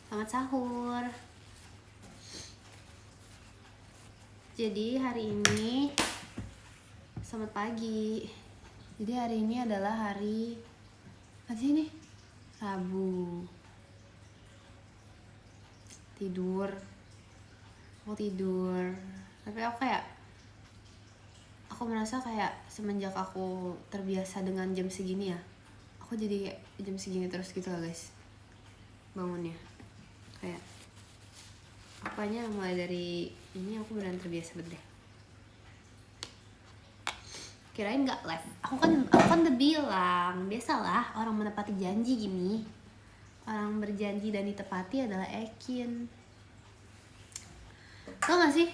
Selamat sahur. Jadi hari ini, selamat pagi. Jadi hari ini adalah hari apa sih ini? Rabu. Tidur. Mau tidur. Tapi aku merasa kayak semenjak aku terbiasa dengan jam segini ya, aku jadi kayak jam segini terus gitu lah guys bangunnya. Kayak apanya mulai dari ini aku beneran terbiasa banget deh. Kirain nggak live. Aku kan udah bilang, biasalah orang menepati janji gini. Orang berjanji dan ditepati adalah Ekin. Tau gak sih?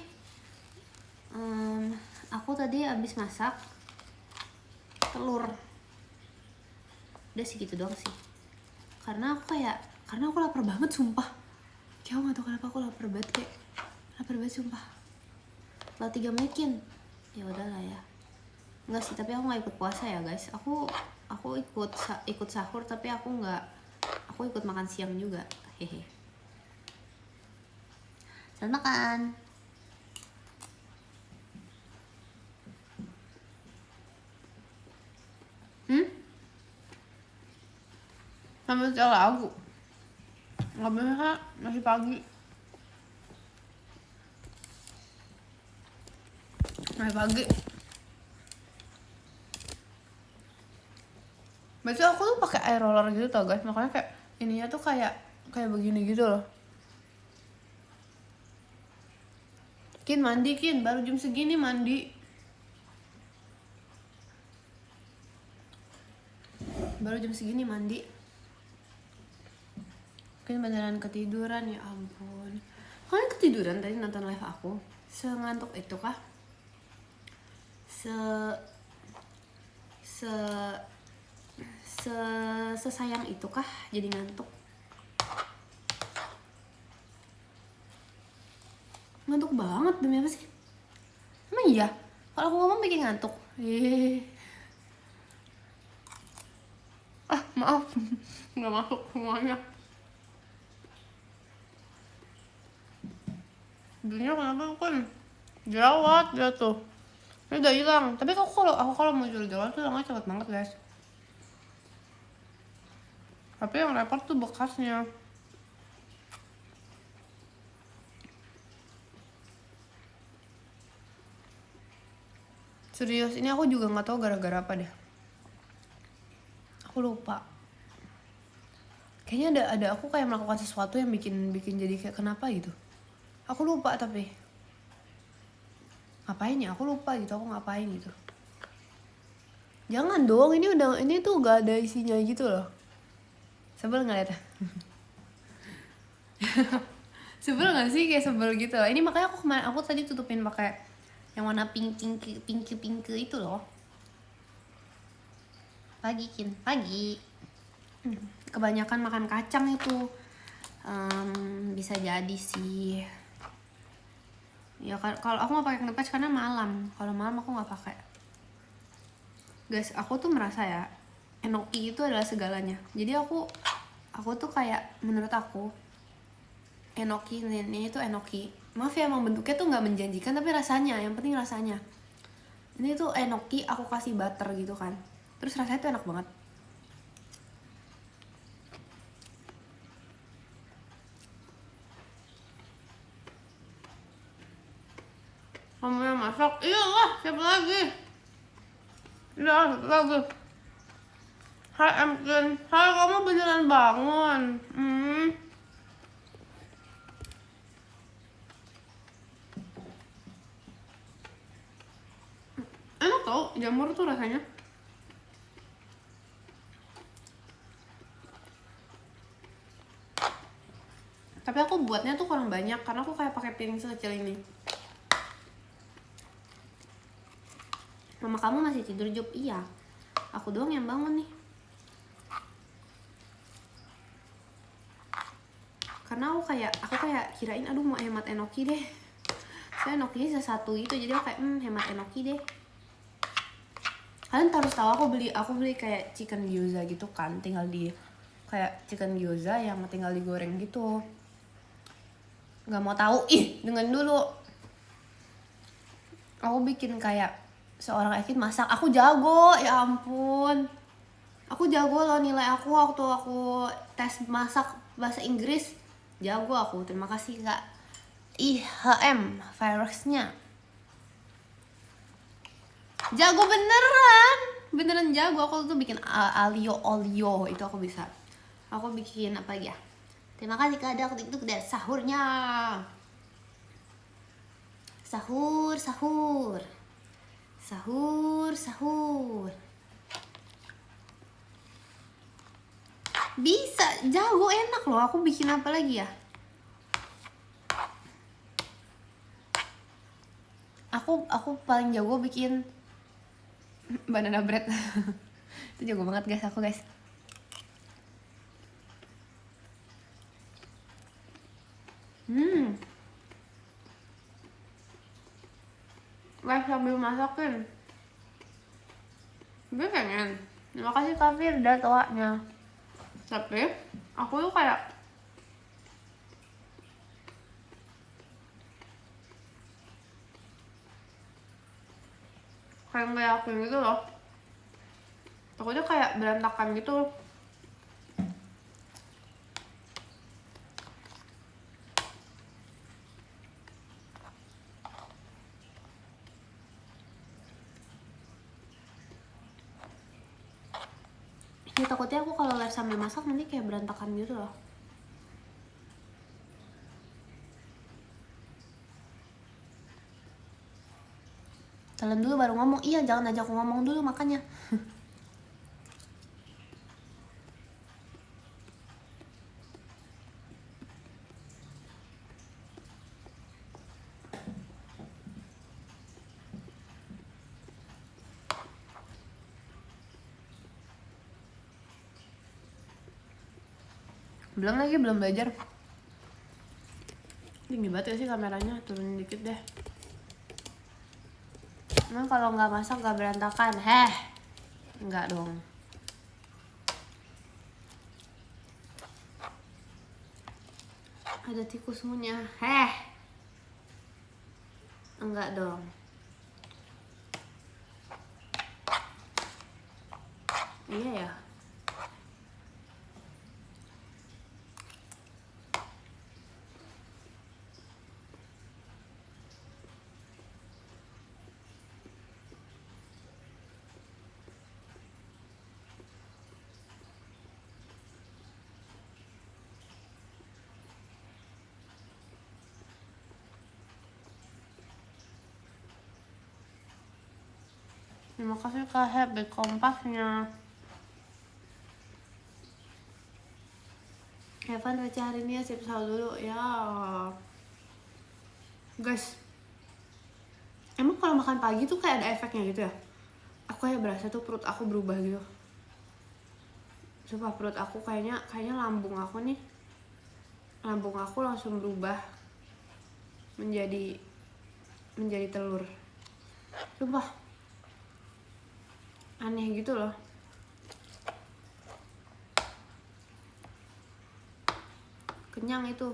Aku tadi abis masak telur. Udah segitu doang sih. Karena aku lapar banget sumpah. Kayak aku gak tau kenapa aku lapar banget sumpah. Lah 3 menitin. Ya udahlah ya. Enggak sih, tapi aku nggak ikut puasa ya guys. Aku ikut sahur, tapi aku ikut makan siang juga. Hehe. Selamat makan. Sambil setel lagu. Nggak bisa, masih pagi. Biasanya aku tuh pakai air roller gitu tau guys, makanya kayak ininya tuh kayak begini gitu loh. Kin mandi Kin, baru jam segini mandi. Kin beneran ketiduran, ya ampun. Kalian ketiduran tadi nonton live aku? Sengantuk itu kah? Sesayang itu kah jadi ngantuk? Ngantuk banget demi apa sih? Emang iya? Kalau aku ngomong bikin ngantuk. Maaf. Nggak masuk semuanya. Belinya kenapa kan? Jerawat jatuh. Ini udah hilang. Tapi aku kalau muncul jerawat tuh hilangnya cepet banget guys. Tapi yang repot tuh bekasnya. Serius, ini aku juga nggak tahu gara-gara apa deh. Aku lupa. Kayaknya ada aku kayak melakukan sesuatu yang bikin jadi kayak kenapa gitu. Aku lupa tapi. Ngapain ya? Aku lupa gitu. Aku ngapain gitu. Jangan dong, ini tuh gak ada isinya gitu loh. Sebel nggak liatnya? Sebel nggak sih, kayak sebel gitu loh. Ini makanya aku tadi tutupin pakai yang warna pink itu loh. Pagi Kin, pagi. Kebanyakan makan kacang itu bisa jadi sih. Ya kalau aku nggak pakai knepage karena malam. Kalau malam aku nggak pakai. Guys, aku tuh merasa ya enoki itu adalah segalanya. Jadi aku tuh kayak menurut aku enoki ini itu enoki. Maaf ya emang bentuknya tuh nggak menjanjikan tapi rasanya, yang penting rasanya. Ini tuh enoki aku kasih butter gitu kan. Terus rasanya tuh enak banget. Kamu yang masak? Iyalah, siapa lagi? Iya, siapa lagi? Hai Emkin, hai kamu beneran bangun. Enak tau, jamur tuh rasanya. Tapi aku buatnya tuh kurang banyak karena aku kayak pakai piring sekecil ini. Mama kamu masih tidur Job? Iya. Aku doang yang bangun nih. Karena aku kayak kirain aduh mau hemat enoki deh. Saya enokinya satu gitu, jadi aku kayak hemat enoki deh. Kalian harus tahu aku beli kayak chicken gyoza gitu kan, tinggal di kayak chicken gyoza yang tinggal digoreng gitu. nggak mau tahu. Ih, dengan dulu aku bikin kayak seorang Ekin masak, aku jago, ya ampun. Aku jago loh, nilai aku waktu aku tes masak bahasa Inggris jago aku. Terima kasih Kak IHM virusnya. Jago beneran jago. Aku tuh bikin alio olio itu aku bisa. Aku bikin apa ya? Terima kasih Kak Dak itu dari sahurnya. Sahur. Bisa, jago, enak loh. Aku bikin apa lagi ya? Aku paling jago bikin banana bread. Itu jago banget guys, aku guys. Guys, sambil masakin gue pengen. Terima kasih Kak Firda toanya. Tapi aku tuh kayak nggak yakin gitu loh. Takutnya kayak berantakan gitu. Ya takutnya aku kalau live sambil masak nanti kayak berantakan gitu loh. Telan dulu baru ngomong. Iya, jangan ajak aku ngomong dulu makanya. Belum belajar. Tinggi banget ya sih kameranya, turunin dikit deh. Emang kalau nggak masak nggak berantakan? Enggak dong. Ada tikus ngunyah. Enggak dong. Iya ya. Terima kasih Kak Habit kompasnya. Evan baca hari ini ya, sip sahur dulu ya. Guys, emang kalau makan pagi tuh kayak ada efeknya gitu ya? Aku kayak berasa tuh perut aku berubah gitu. Sumpah perut aku kayaknya lambung aku langsung berubah menjadi telur. Sumpah aneh gitu loh. Kenyang itu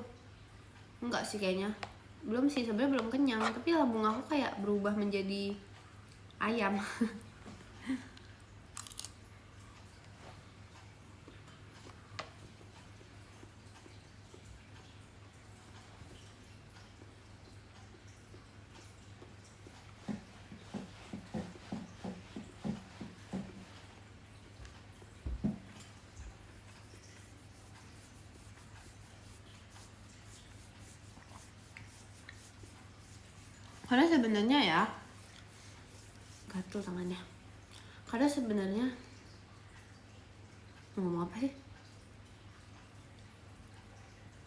enggak sih kayaknya, belum sih sebenarnya, belum kenyang, tapi lambung aku kayak berubah menjadi ayam. Karena sebenarnya ya, gatel tangannya. Karena sebenarnya mau ngomong apa sih?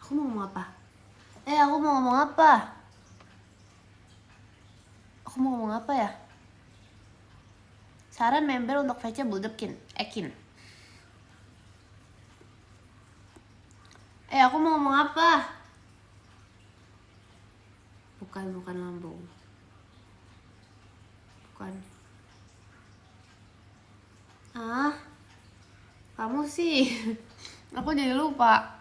Aku mau ngomong apa? Aku mau ngomong apa? Aku mau ngomong apa ya? Saran member untuk VC Buldepkin, Ekin. Aku mau ngomong apa? Bukan lambung. Bukan. Kamu sih. Aku jadi lupa.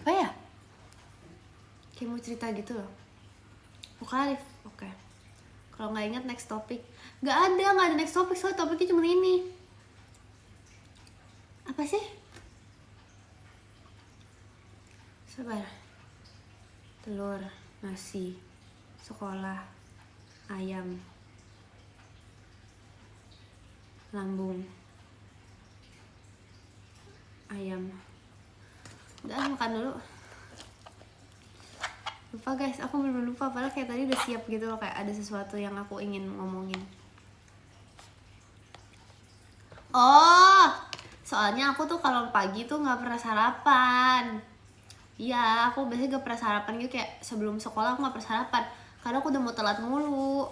Apa ya? Kayak mau cerita gitu loh. Mukarif, oke. Kalau nggak ingat next topic. Nggak ada next topic, soalnya topiknya cuma ini. Apa sih? Sabar. Telur, nasi, sekolah, ayam, lambung, ayam. Udah, makan dulu. Lupa guys, aku bener-bener lupa. Padahal kayak tadi udah siap gitu loh, kayak ada sesuatu yang aku ingin ngomongin. Oh, soalnya aku tuh kalau pagi tuh nggak pernah sarapan. Iya, aku biasanya gak pernah sarapan gitu, kayak sebelum sekolah aku gak pernah sarapan karena aku udah mau telat mulu.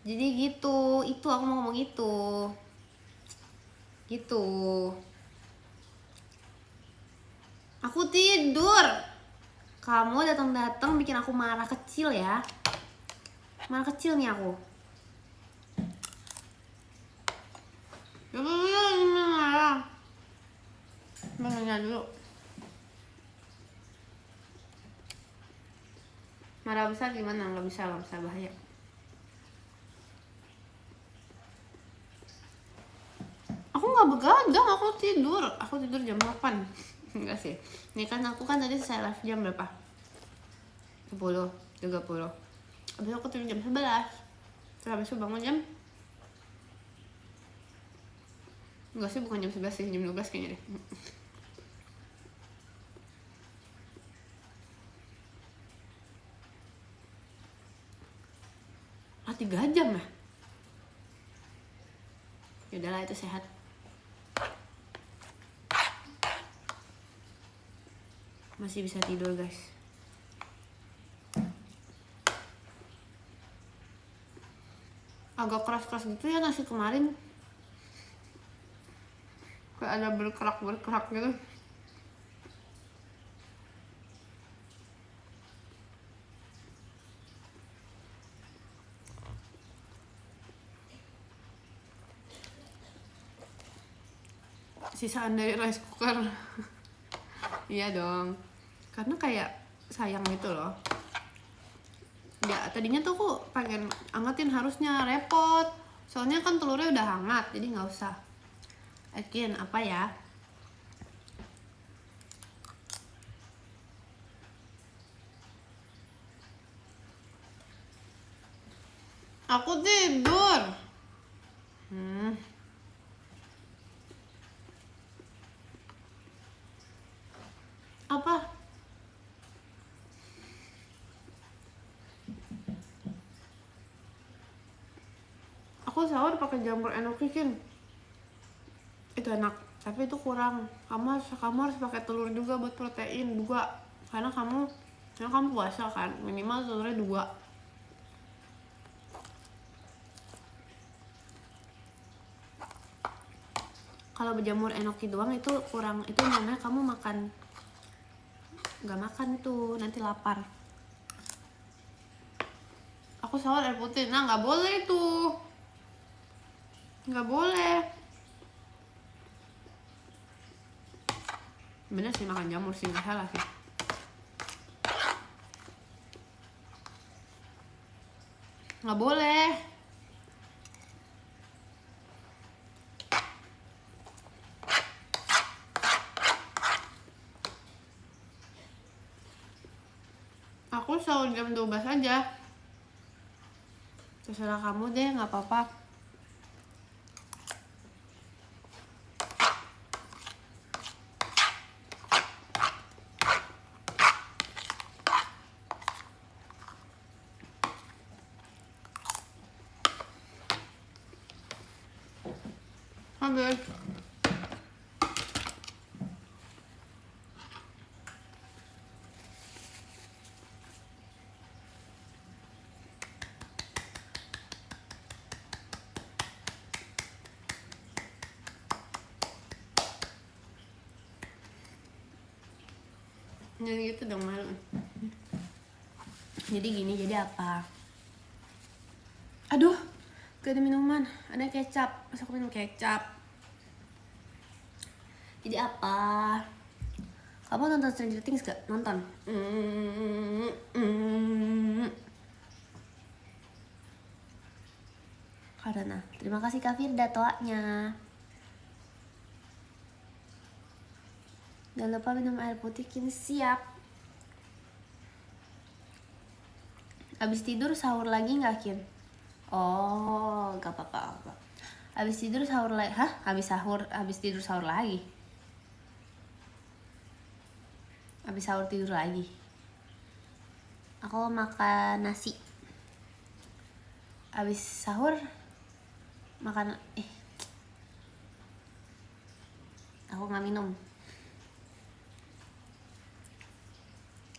Jadi gitu, itu aku mau ngomong itu. Gitu. Aku tidur. Kamu datang-datang bikin aku marah kecil ya. Marah kecil nih aku. Ini marah. Bangunnya dulu. Marah besar gimana? Nggak bisa bahaya. Aku nggak begadang, aku tidur jam 8. Enggak sih, ini kan aku kan tadi saya live jam berapa? 10:30. Abis aku tidur jam 11. Terus habis itu bangun jam, enggak sih, bukan jam 11 sih, jam 12 kayaknya deh. Ah, 3 jam ya? Yaudahlah, itu sehat. Masih bisa tidur guys. Agak keras-keras gitu ya nasi kemarin. Kayak ada berkerak gitu. Sisaan dari rice cooker. Iya dong, karena kayak sayang gitu loh. Ya tadinya tuh aku pengen angetin, harusnya repot. Soalnya kan telurnya udah hangat, jadi nggak usah. Again, apa ya? Aku tidur. Apa? Aku sahur pakai jamur enokikin. Itu enak, tapi itu kurang. Kamu harus pakai telur juga buat protein 2. Karena kamu puasa kan, minimal telurnya 2. Kalau berjamur enoki doang itu kurang, itu namanya kamu nggak makan itu, nanti lapar. Aku sahur air putih, nah nggak boleh itu, nggak boleh. Bener sih, makan jamur sih nggak salah sih. Nggak boleh. Aku sahur jam 12 aja. Terserah kamu deh, nggak apa-apa. Habis. Jadi gitu dong, malu. Jadi gini, jadi apa? Aduh, gak ada minuman, ada kecap. Masa aku minum kecap? Jadi apa? Kamu nonton Stranger Things gak? Nonton. Karena terima kasih Kak Firda toanya. Jangan lupa minum air putih kini siap. Abis tidur sahur lagi nggak Kin? Oh, gak apa-apa. Abis tidur sahur lagi? Hah? Abis tidur sahur lagi? Abis sahur tidur lagi? Aku makan nasi. Abis sahur makan aku nggak minum.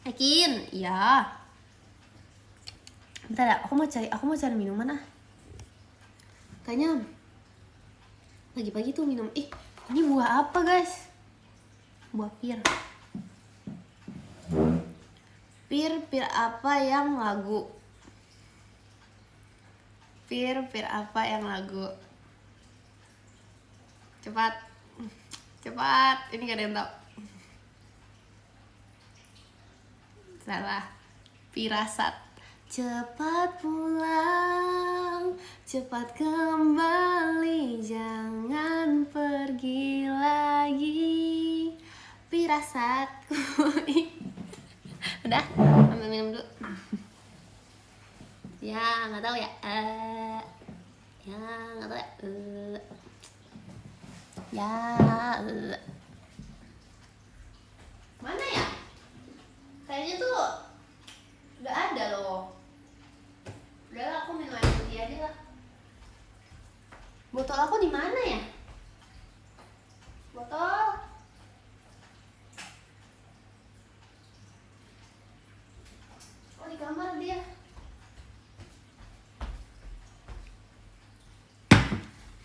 Kin, iya. Bentar ya, aku mau cari minuman ah. Kayaknya pagi-pagi tuh minum. Ini buah apa guys? Buah pir. Pir apa yang lagu? Pir apa yang lagu? Cepat. Ini gak ada yang tahu. Salah. Pirasat. Cepat pulang, cepat kembali, jangan pergi lagi. Pirasatku. Udah, ambil minum dulu. Ya, nggak tahu ya. Ya, nggak tahu ya. Mana ya? Kayaknya tuh nggak ada loh. Udah lah, aku minum air putih aja lah. Botol aku di mana ya? Botol. Oh, di kamar dia.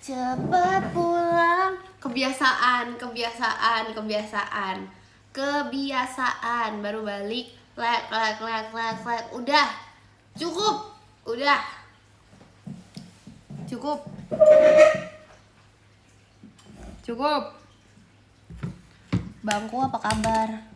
Cepat pulang. Kebiasaan. Baru balik. Lek. Udah. Cukup. Bangku apa kabar?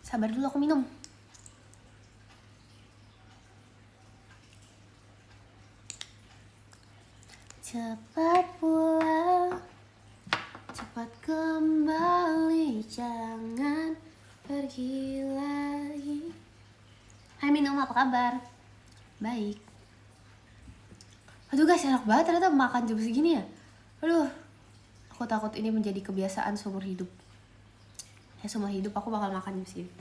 Sabar dulu, aku minum. Cepat pulang, cepat kembali, jangan pergi lagi. Hai minum, apa kabar? Baik. Aduh guys, enak banget ternyata makan jam segini ya. Aduh, aku takut ini menjadi kebiasaan seumur hidup. Seumur hidup aku bakal makan jam segini.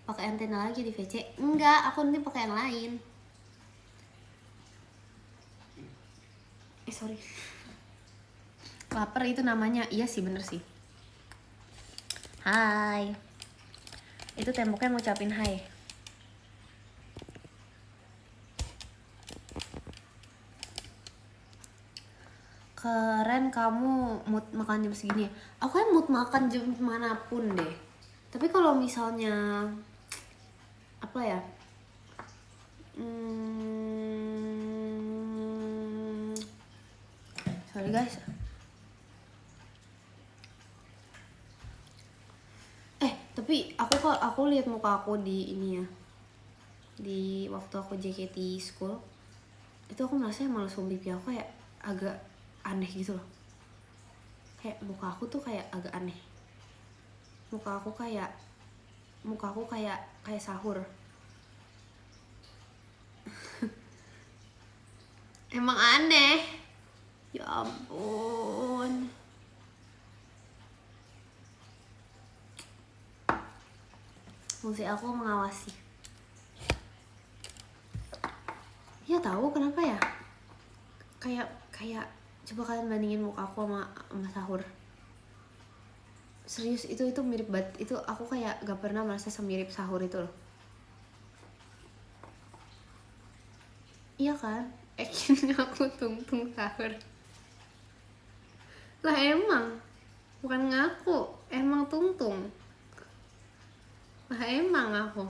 Pakai antena lagi di VC? Enggak, aku nanti pakai yang lain. Sorry. Lapar itu namanya. Iya sih, bener sih. Hai. Itu temboknya mau ucapin hai. Keren kamu mood makan jam segini ya. Aku kan mood makan jam manapun deh. Tapi kalau misalnya apa ya? Sorry guys. Tapi aku lihat muka aku di ini ya. Di waktu aku JKT school. Itu aku merasa emang langsung pipi aku kayak agak aneh gitu loh. Kayak muka aku tuh kayak agak aneh. Muka aku kayak sahur. Emang aneh. Ya ampun. Fungsi aku mengawasi. Ya tahu kenapa ya? Kayak coba kalian bandingin muka aku sama sahur. Serius itu mirip banget. Itu aku kayak gak pernah merasa semirip sahur itu loh. Iya kan? Akhirnya aku tungtung sahur. Lah emang, bukan ngaku, emang Tungtung. Lah emang aku.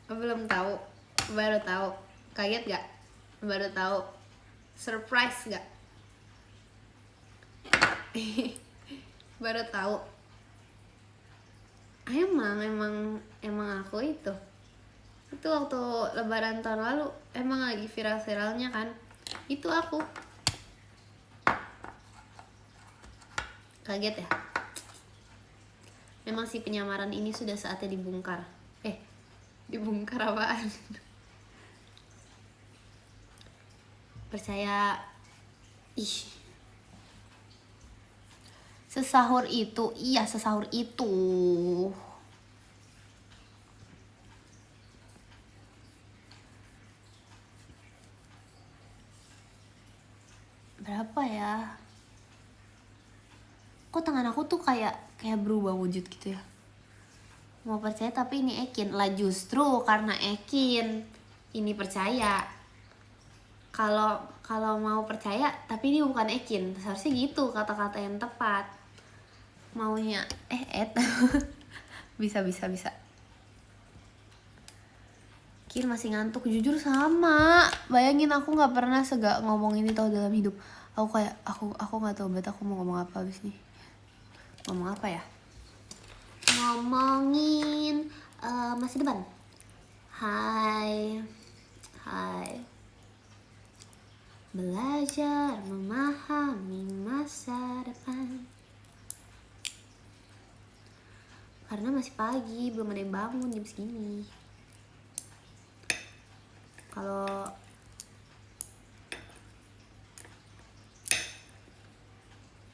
Belum tahu, baru tahu. Kaget gak? Baru tahu. Surprise gak? Baru tahu. Emang aku itu waktu lebaran tahun lalu emang lagi viral-viralnya kan, itu aku. Kaget ya. Memang si penyamaran ini sudah saatnya dibongkar. Dibongkar apaan? Percaya. Sesahur itu, iya sesahur itu. Berapa ya? Kok tangan aku tuh kayak berubah wujud gitu ya? Mau percaya tapi ini Ekin. Lah justru karena Ekin ini percaya. Kalau mau percaya tapi ini bukan Ekin, seharusnya gitu kata-kata yang tepat. Maunya bisa. Kin masih ngantuk, jujur sama. Bayangin aku nggak pernah ngomong ini tau dalam hidup. Aku kayak aku nggak tahu bet aku mau ngomong apa abis nih. Ngomong apa ya? Ngomongin masa depan. Hai. Belajar memahami masa depan. Karena masih pagi, belum ada yang bangun jam segini. Kalau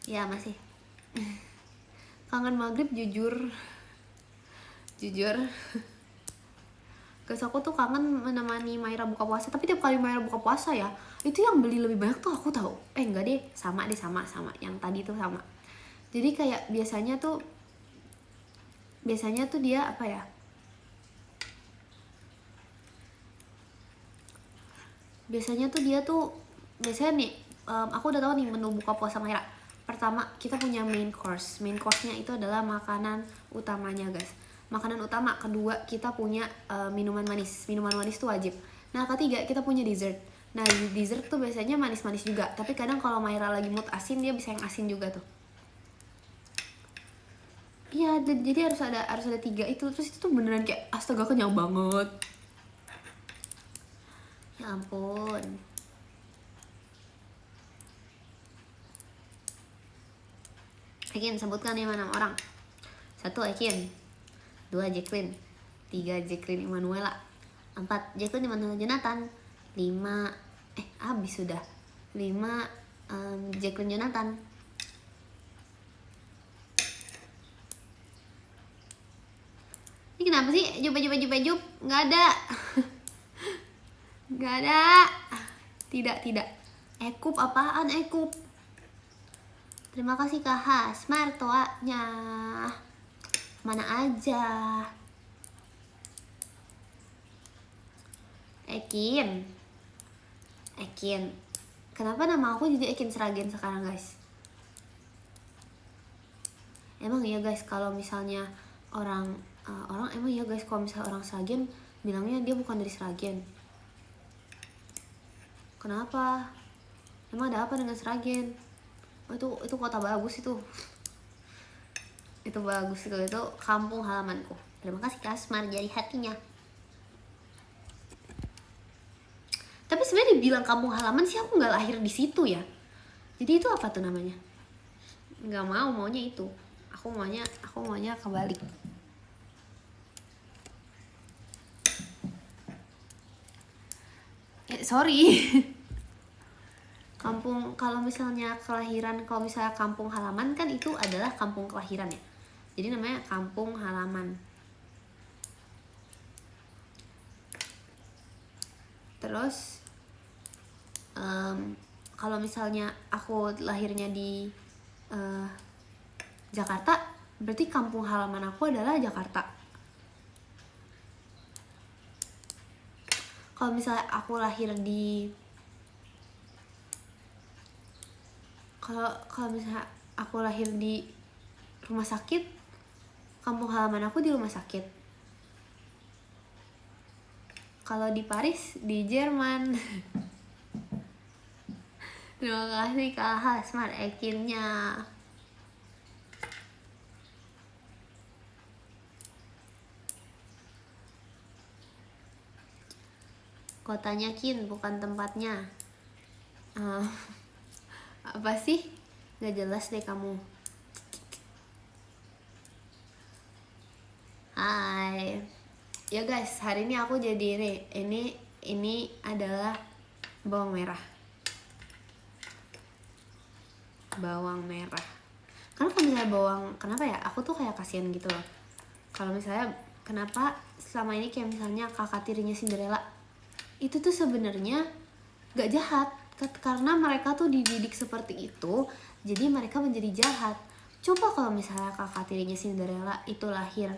ya masih kangen maghrib, jujur Guys, aku tuh kangen menemani Maira buka puasa. Tapi tiap kali Maira buka puasa ya, itu yang beli lebih banyak tuh aku tahu. Enggak deh, sama yang tadi tuh sama. Jadi kayak biasanya tuh dia apa ya, biasanya nih aku udah tahu nih menu buka puasa Maira. Pertama kita punya main course-nya itu adalah makanan utamanya guys, makanan utama. Kedua kita punya minuman manis tuh wajib. Nah ketiga kita punya dessert. Nah dessert tuh biasanya manis-manis juga, tapi kadang kalau Maira lagi mood asin dia bisa yang asin juga tuh. Iya, jadi harus ada 3 itu. Terus itu tuh beneran kayak astaga kenyang banget. Ya ampun. Ekin, sebutkan 5 nama orang. 1 Ekin, 2 Jacqueline, 3 Jacqueline Emanuela, 4 Jacqueline Emanuela Jonathan, 5 habis sudah. 5 Jacqueline Jonathan. Ini kenapa sih Jup? Nggak ada. Nggak ada. Tidak. Ekup apaan Ekup? Terima kasih Kak Has, martoanya. Mana aja? Ekin. Kenapa nama aku jadi Ekin Sragen sekarang guys? Emang iya guys kalau misalnya orang emang iya guys kalau misalnya orang Sragen bilangnya dia bukan dari Sragen. Kenapa? Emang ada apa dengan Sragen? Oh, itu kota bagus itu. Itu bagus itu kampung halamanku. Terima kasih Kasmar jadi hatinya. Tapi sebenarnya dibilang kampung halaman sih aku nggak lahir di situ ya. Jadi itu apa tuh namanya? Nggak maunya itu. Aku maunya kebalik. Sorry. Kampung, kalau misalnya kampung halaman kan itu adalah kampung kelahiran ya. Jadi namanya kampung halaman. Terus kalau misalnya aku lahirnya di Jakarta, berarti kampung halaman aku adalah Jakarta. Kalau misalnya aku lahir di kalau misalnya aku lahir di rumah sakit, kampung halaman aku di rumah sakit. Kalau di Paris, di Jerman. Terima kasih Kak Smart Ekinnya. Kotanya Kin, bukan tempatnya. Apa sih? Gak jelas deh kamu. Hai. Ya guys, hari ini aku jadi ini adalah bawang merah. Bawang merah. Karena kalau misalnya kenapa ya? Aku tuh kayak kasihan gitu loh. Kalau misalnya kenapa selama ini kayak misalnya kakak tirinya Cinderella itu tuh sebenarnya gak jahat, karena mereka tuh dididik seperti itu, jadi mereka menjadi jahat. Coba kalau misalnya kakak tirinya Cinderella itu lahir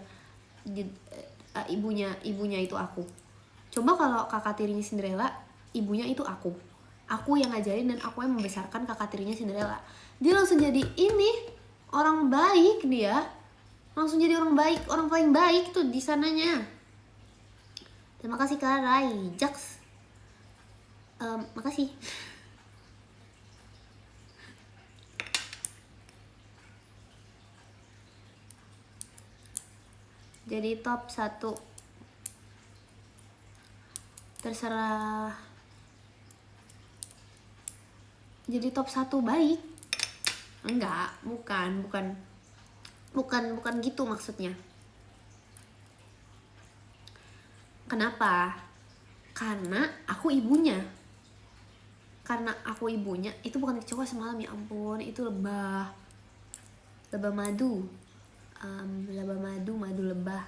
ibunya itu aku. Coba kalau kakak tirinya Cinderella ibunya itu aku yang ngajarin dan aku yang membesarkan kakak tirinya Cinderella, dia langsung jadi orang baik. Dia langsung jadi orang baik, orang paling baik tuh di sananya. Terima kasih Kak Rai Jax. Makasih. Jadi top 1. Terserah. Jadi top 1 baik. Enggak, bukan gitu maksudnya. Kenapa? Karena aku ibunya. Itu bukan kecoa semalam, ya ampun, itu lebah madu. Madu lebah.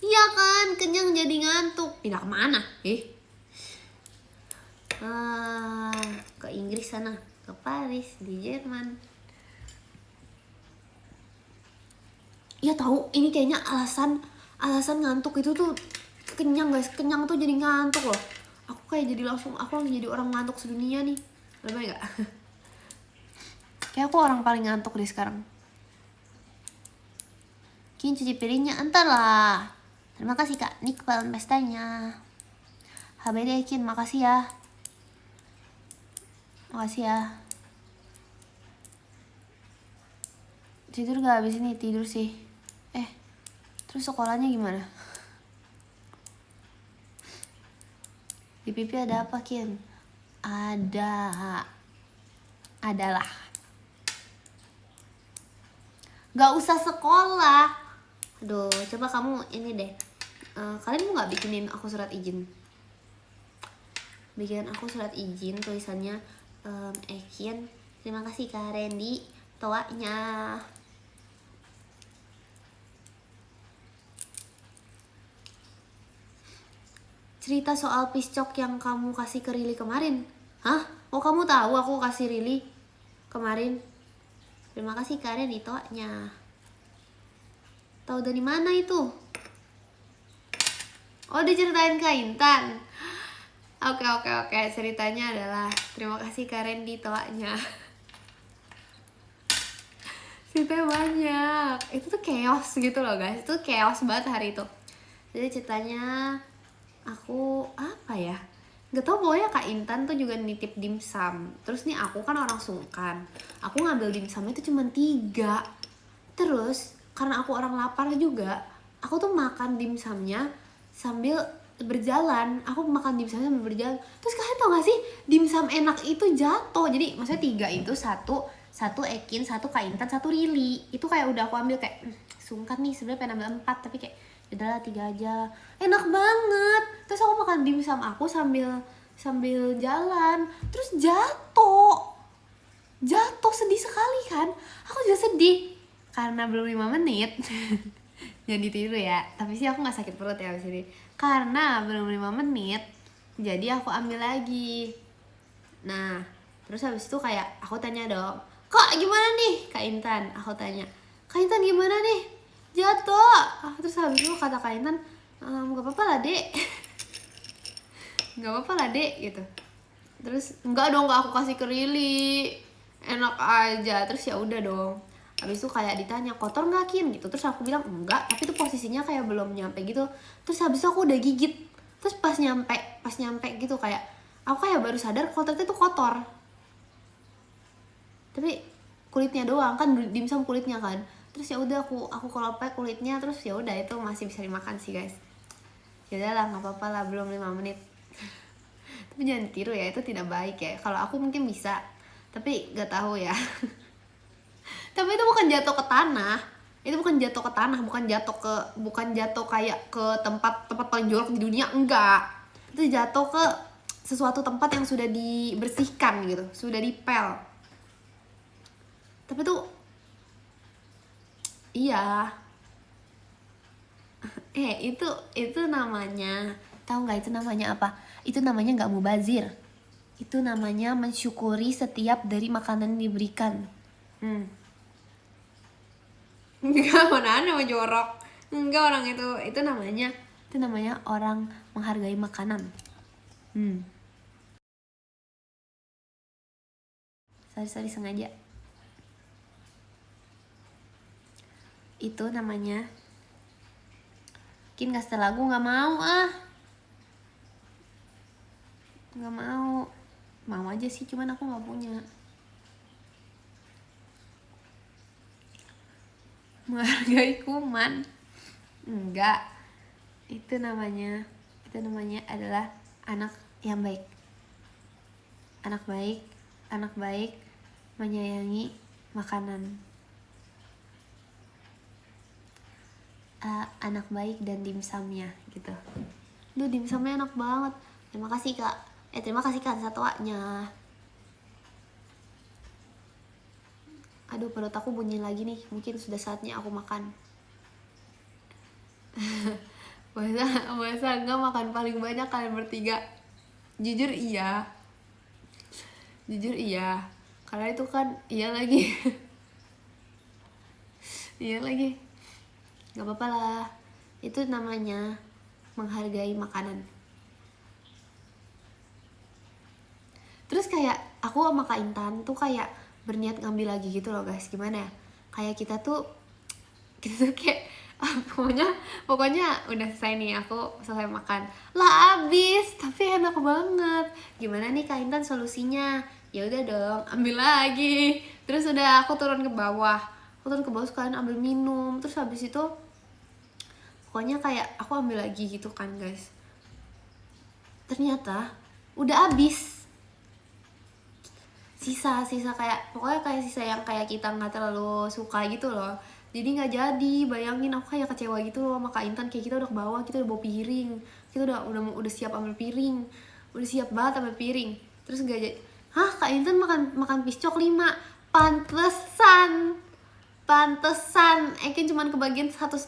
Iya kan, kenyang jadi ngantuk. Pindah kemana? Ke Inggris sana, ke Paris, di Jerman. Ya tahu, ini kayaknya alasan ngantuk itu tuh kenyang guys. Kenyang tuh jadi ngantuk loh. Aku kayak jadi langsung jadi orang ngantuk sedunia nih. Lebih gak? Kayak aku orang paling ngantuk deh sekarang. Kin cuci piringnya entar lah. Terima kasih Kak Nik kepala pestanya. HBD Kin, makasih ya. Makasih ya. Tidur gak abis ini? Tidur sih. Terus sekolahnya gimana? Di pipi ada apa Kin? Adalah gak usah sekolah. Aduh, coba kamu ini deh. Kalian mau gak bikinin aku surat izin? Bikin aku surat izin, tulisannya Ekin, terima kasih Kak Randy toanya. Cerita soal piscok yang kamu kasih ke Rili kemarin. Hah? Oh kamu tahu aku kasih Rili kemarin? Terima kasih Kak Randy toanya. Tahu dari mana itu? Oh diceritain Kak Intan. Oke. Ceritanya adalah terima kasih Kak Randy toanya. Ceritanya banyak. Itu tuh chaos gitu loh guys. Itu chaos banget hari itu. Jadi ceritanya aku apa ya? Gak tau, pokoknya Kak Intan tuh juga nitip dimsum. Terus nih aku kan orang sungkan. Aku ngambil dimsumnya itu cuma 3. Terus karena aku orang lapar juga, aku tuh makan dimsumnya sambil berjalan. Aku makan dimsumnya sambil berjalan. Terus kalian tau gak sih, dimsum enak itu jatuh. Jadi maksudnya 3 itu satu Ekin, 1 Kak Intan, 1 Rili. Itu kayak udah aku ambil kayak sungkan nih, sebenarnya pengen ambil 4 tapi kayak udahlah 3 aja. Enak banget. Terus aku makan dimsum aku sambil jalan. Terus jatuh sedih sekali kan. Aku juga sedih karena belum 5 menit. Jangan ditiru ya. Tapi sih aku gak sakit perut ya abis ini. Karena belum 5 menit, jadi aku ambil lagi. Nah, terus habis itu kayak aku tanya dong, Kak gimana nih Kak Intan? Aku tanya, Kak Intan gimana nih? Jatuh. Terus habis itu kata Kak Intan, gak apa-apa lah dek. Gak apa-apa lah dek gitu. Terus enggak dong, enggak aku kasih ke Rili, enak aja. Terus ya udah dong, habis itu kayak ditanya kotor nggak Kin gitu, terus aku bilang enggak, tapi itu posisinya kayak belum nyampe gitu. Terus habis itu aku udah gigit, terus pas nyampe gitu kayak aku kayak baru sadar kalau ternyata itu kotor, tapi kulitnya doang kan, dimsum kulitnya kan. Terus ya udah aku kelopak kulitnya, terus ya udah itu masih bisa dimakan sih guys. Ya udahlah, nggak apa-apa lah, belum 5 menit. Tapi jangan tiru ya, itu tidak baik ya. Kalau aku mungkin bisa, tapi nggak tahu ya. Tapi itu bukan jatuh ke tanah, itu bukan jatuh ke tanah, bukan jatuh kayak ke tempat paling jorok di dunia, enggak. Itu jatuh ke sesuatu tempat yang sudah dibersihkan gitu, sudah dipel. Tapi tuh iya, itu namanya, tahu nggak itu namanya apa? Itu namanya nggak mubazir. Itu namanya mensyukuri setiap dari makanan yang diberikan. Enggak, mana ada mau jorok. Enggak, orang itu namanya orang menghargai makanan. Sorry sengaja. Itu namanya Kin nggak setel lagu, nggak mau nggak mau aja sih, cuman aku nggak punya. Menghargai kuman enggak, itu namanya adalah anak yang baik, anak baik menyayangi makanan, anak baik dan dimsumnya gitu. Duh, dimsumnya enak banget. Terima kasih Kak Satwanya. Aduh, perut aku bunyi lagi nih, mungkin sudah saatnya aku makan. Masa enggak makan paling banyak kalian bertiga? Jujur iya, karena itu kan iya lagi. Iya lagi, nggak apa-apa lah, itu namanya menghargai makanan. Terus kayak aku sama Kak Intan tuh kayak berniat ngambil lagi gitu loh guys. Gimana ya, kayak kita tuh kayak pokoknya udah selesai nih, aku selesai makan lah abis, tapi enak banget. Gimana nih Kak Intan solusinya? Ya udah dong, ambil lagi. Terus udah aku turun ke bawah sekalian ambil minum. Terus habis itu pokoknya kayak aku ambil lagi gitu kan guys, ternyata udah habis. Sisa kayak pokoknya kayak sisa yang kayak kita nggak terlalu suka gitu loh. Jadi nggak jadi, bayangin aku kayak kecewa gitu loh sama Kak Intan. Kayak kita udah ke bawah, kita udah bawa piring, kita udah siap ambil piring, udah siap banget ambil piring, terus nggak jadi. Kak Intan makan piscok 5. Pantesan Ekin cuman kebagian 1,5.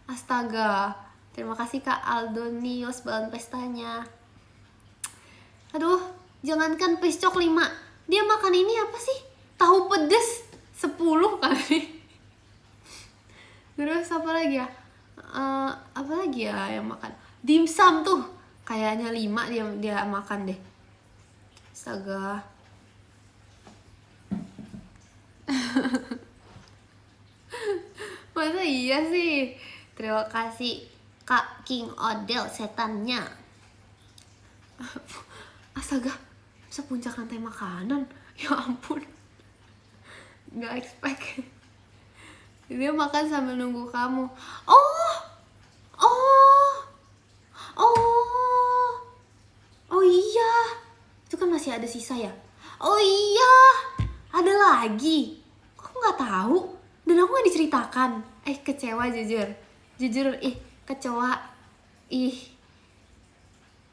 Astaga, terima kasih Kak Aldonius balon pestanya. Aduh, jangankan piscok 5, dia makan ini apa sih, tahu pedes 10 kali. Terus apa lagi ya yang makan? Dimsum tuh kayaknya 5 dia makan deh. Astaga. Masa iya sih? Terima kasih Kak King Odell setannya. Astaga, bisa puncak rantai makanan, ya ampun, nggak expect. Dia makan sambil nunggu kamu. Oh iya, itu kan masih ada sisa ya. Oh iya, ada lagi, kok nggak tahu dan aku nggak diceritakan. Kecewa jujur kecewa.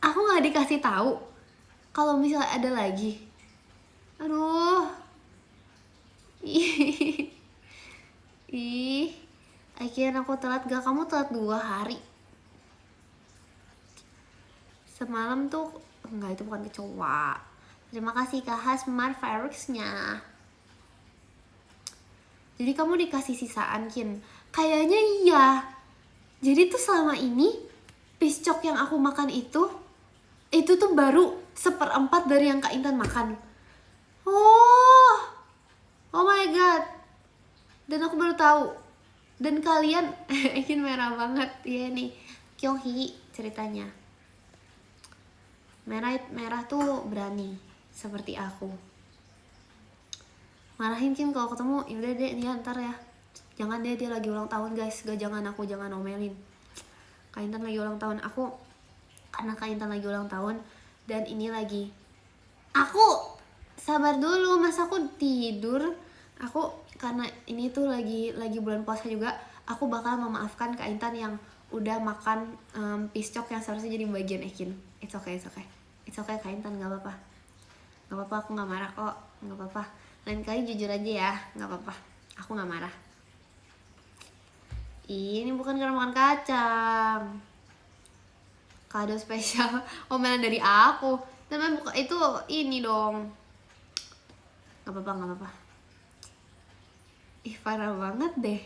Aku nggak dikasih tahu kalau misalnya ada lagi. Aduh. Akhirnya aku telat. Gak, kamu telat 2 hari. Semalam tuh enggak, itu bukan kecoa. Terima kasih Kak Hasmar Faruksnya. Jadi kamu dikasih sisaan Kin? Kayaknya iya. Jadi tuh selama ini piscok yang aku makan itu Itu tuh baru 1/4 dari yang Kak Intan makan. Oh my god. Dan aku baru tahu. Dan kalian Ekin merah banget ya nih. Kyunghi ceritanya. Merah tuh berani seperti aku. Marahin Kin kalau ketemu, yaudah deh dia ntar ya. Jangan dia lagi ulang tahun guys. Jangan omelin. Kak Intan lagi ulang tahun. Karena Kak Intan lagi ulang tahun dan ini lagi aku sabar dulu, masa aku tidur. Aku karena ini tuh lagi bulan puasa juga, aku bakal memaafkan Kak Intan yang udah makan piscok yang seharusnya jadi bagian Ekin. It's okay Kak Intan, nggak apa-apa, aku nggak marah kok, nggak apa-apa. Lain kali jujur aja ya, nggak apa-apa, aku nggak marah. Ini bukan karena makan kacang, kado spesial omelan dari aku. Namanya itu ini dong. Nggak apa-apa. Ih parah banget deh.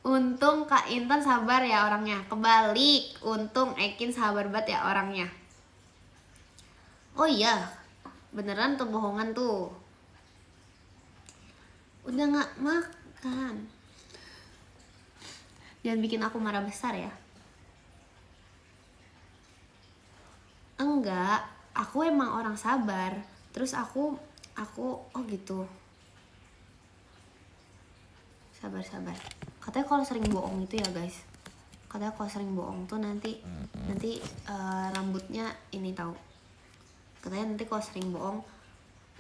Untung Kak Intan sabar ya orangnya. Kebalik, untung Ekin sabar banget ya orangnya. Oh iya, beneran tuh bohongan tuh. Udah gak makan. Jangan bikin aku marah besar ya. Enggak, aku emang orang sabar. Terus aku oh gitu. Sabar. Katanya kalau sering bohong itu ya guys. Katanya kalau sering bohong tuh nanti rambutnya ini tahu. Katanya nanti kalau sering bohong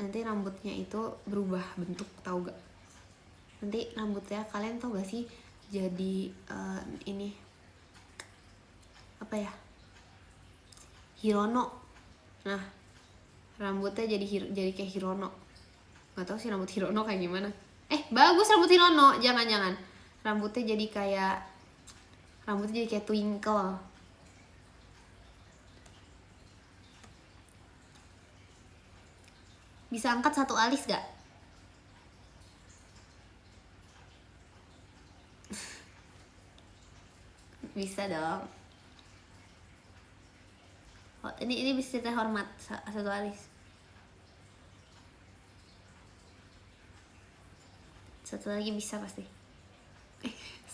nanti rambutnya itu berubah bentuk, tahu gak? Nanti rambutnya kalian tahu gak sih jadi ini apa ya? Hirono. Nah, rambutnya jadi kayak Hirono. Gak tahu sih rambut Hirono kayak gimana. Bagus rambut Hirono, jangan. Rambutnya jadi kayak twinkle. Bisa angkat satu alis gak? Bisa dong. Oh, ini bisa terhormat satu alis. Satu lagi bisa pasti.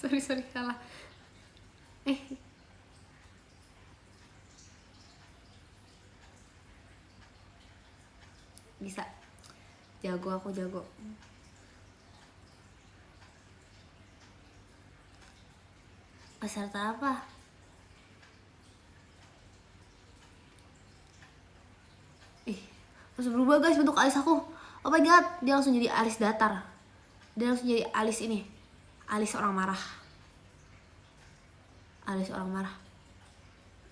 Sorry salah. Bisa. Aku jago. Peserta apa? Langsung berubah guys bentuk alis aku. Oh my god, dia langsung jadi alis datar. Dia langsung jadi alis ini. Alis orang marah.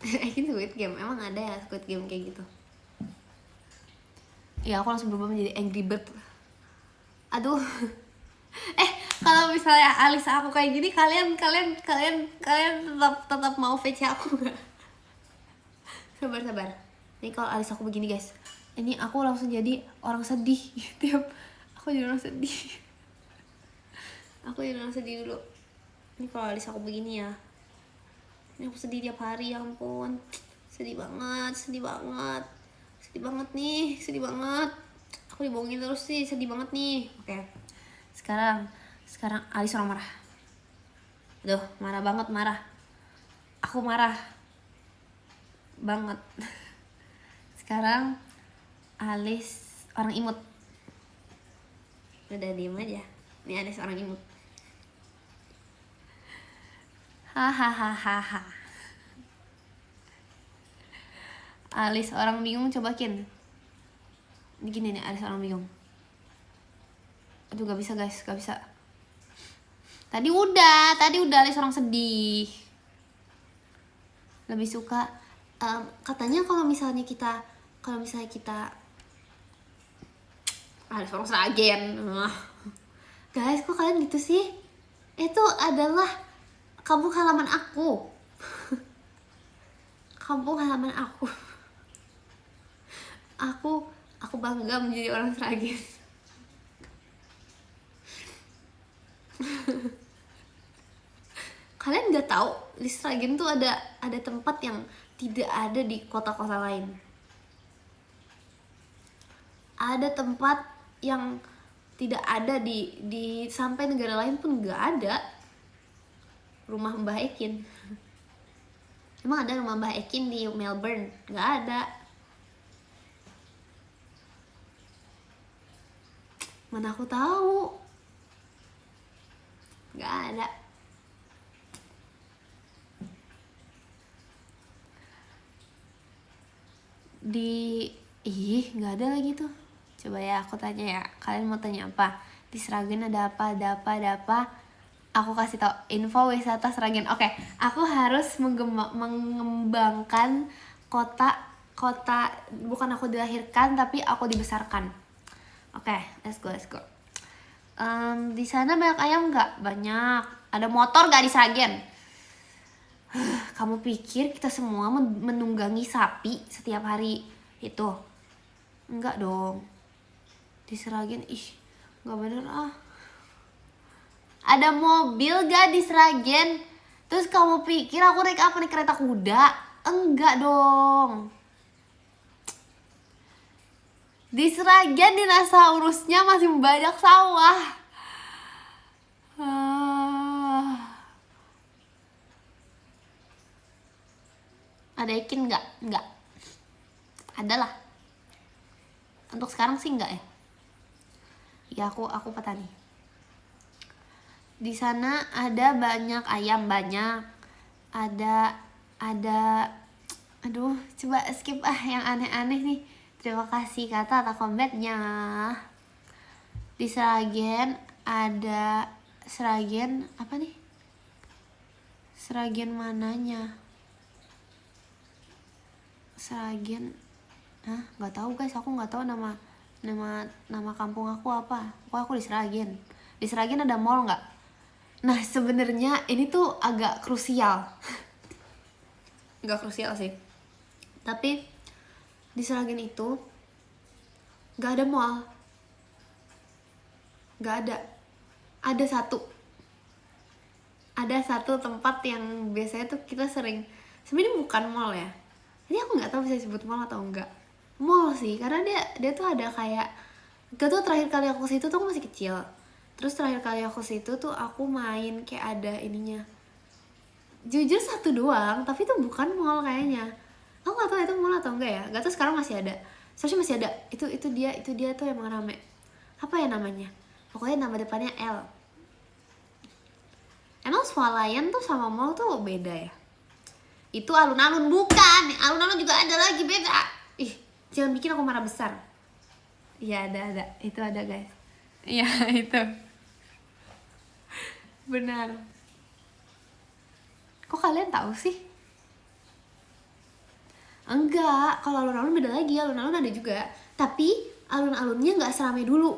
Ini Squid Game, emang ada ya Squid Game kayak gitu? Ya aku langsung berubah menjadi Angry Bird. Aduh. Kalau misalnya alis aku kayak gini, kalian tetap mau fetch aku nggak? Sabar. Nih kalau alis aku begini guys, ini aku langsung jadi orang sedih. Aku jadi orang sedih dulu. Ini kalau alis aku begini ya, ini aku sedih tiap hari, ya ampun. Sedih banget aku dibohongin terus sih, sedih banget nih. Oke. Sekarang alis orang marah. Aduh, marah banget. Aku marah banget. Sekarang alis orang imut. Udah diem aja. Ini alis orang imut. Hahaha. Alis orang bingung, coba Kin. Ini gini nih alis orang bingung. Aduh gak bisa guys, gak bisa. Tadi udah alis orang sedih. Lebih suka katanya kalau misalnya kita alis orang seragen. Guys, kok kalian gitu sih? Itu adalah kampung halaman aku. Aku bangga menjadi orang Sragen. Kalian nggak tahu di Sragen tuh ada tempat yang tidak ada di kota-kota lain. Ada tempat yang tidak ada di sampai negara lain pun nggak ada rumah Mbah Ekin. Emang ada rumah Mbah Ekin di Melbourne? Nggak ada. Mana aku tahu. Nggak ada. Nggak ada lagi tuh. Coba ya aku tanya ya, kalian mau tanya apa? Di Sragen ada apa? Aku kasih tau info wisata Sragen. Oke, aku harus mengembangkan kota bukan aku dilahirkan tapi aku dibesarkan. Oke, let's go. Di sana banyak ayam nggak? Banyak. Ada motor nggak di Sragen? Kamu pikir kita semua menunggangi sapi setiap hari itu? Enggak dong. Di Sragen, nggak bener ah. Ada mobil gak di Sragen? Terus kamu pikir aku naik apa nih, kereta kuda? Enggak dong. Di Sragen dinosaurusnya masih banyak sawah. Ada Ekin nggak? Nggak. Ada lah. Untuk sekarang sih nggak ya. Ya aku petani. Di sana ada banyak ayam, banyak. Ada aduh, coba skip yang aneh-aneh nih. Terima kasih kata combatnya. Di Sragen ada Sragen apa nih? Sragen mananya? Sragen, nggak tahu guys, aku nggak tahu nama kampung aku apa. Pokoknya aku di Sragen. Di Sragen ada mall nggak? Nah sebenarnya ini tuh agak krusial. Nggak krusial sih. Tapi di Sragen itu nggak ada mall. Nggak ada. Ada satu tempat yang biasanya tuh kita sering. Sebenarnya bukan mall ya. Ini aku nggak tahu bisa disebut mall atau enggak. Mall sih, karena dia tuh ada kayak, gak tuh terakhir kali aku situ tuh aku masih kecil. Terus terakhir kali aku situ tuh aku main kayak ada ininya. Jujur satu doang, tapi itu bukan mall kayaknya. Aku nggak tahu itu mall atau enggak ya. Gak tuh sekarang masih ada. Seharusnya masih ada. Itu dia tuh emang rame. Apa ya namanya? Pokoknya nama depannya L. Emang swalayan tuh sama mall tuh beda ya? Itu alun-alun, bukan. Alun-alun juga ada lagi, beda. Jangan bikin aku marah besar. Iya ada. Itu ada guys. Iya itu. Benar. Kok kalian tahu sih? Enggak, kalau alun-alun beda lagi. Alun-alun ada juga. Tapi alun-alunnya nggak seramai dulu.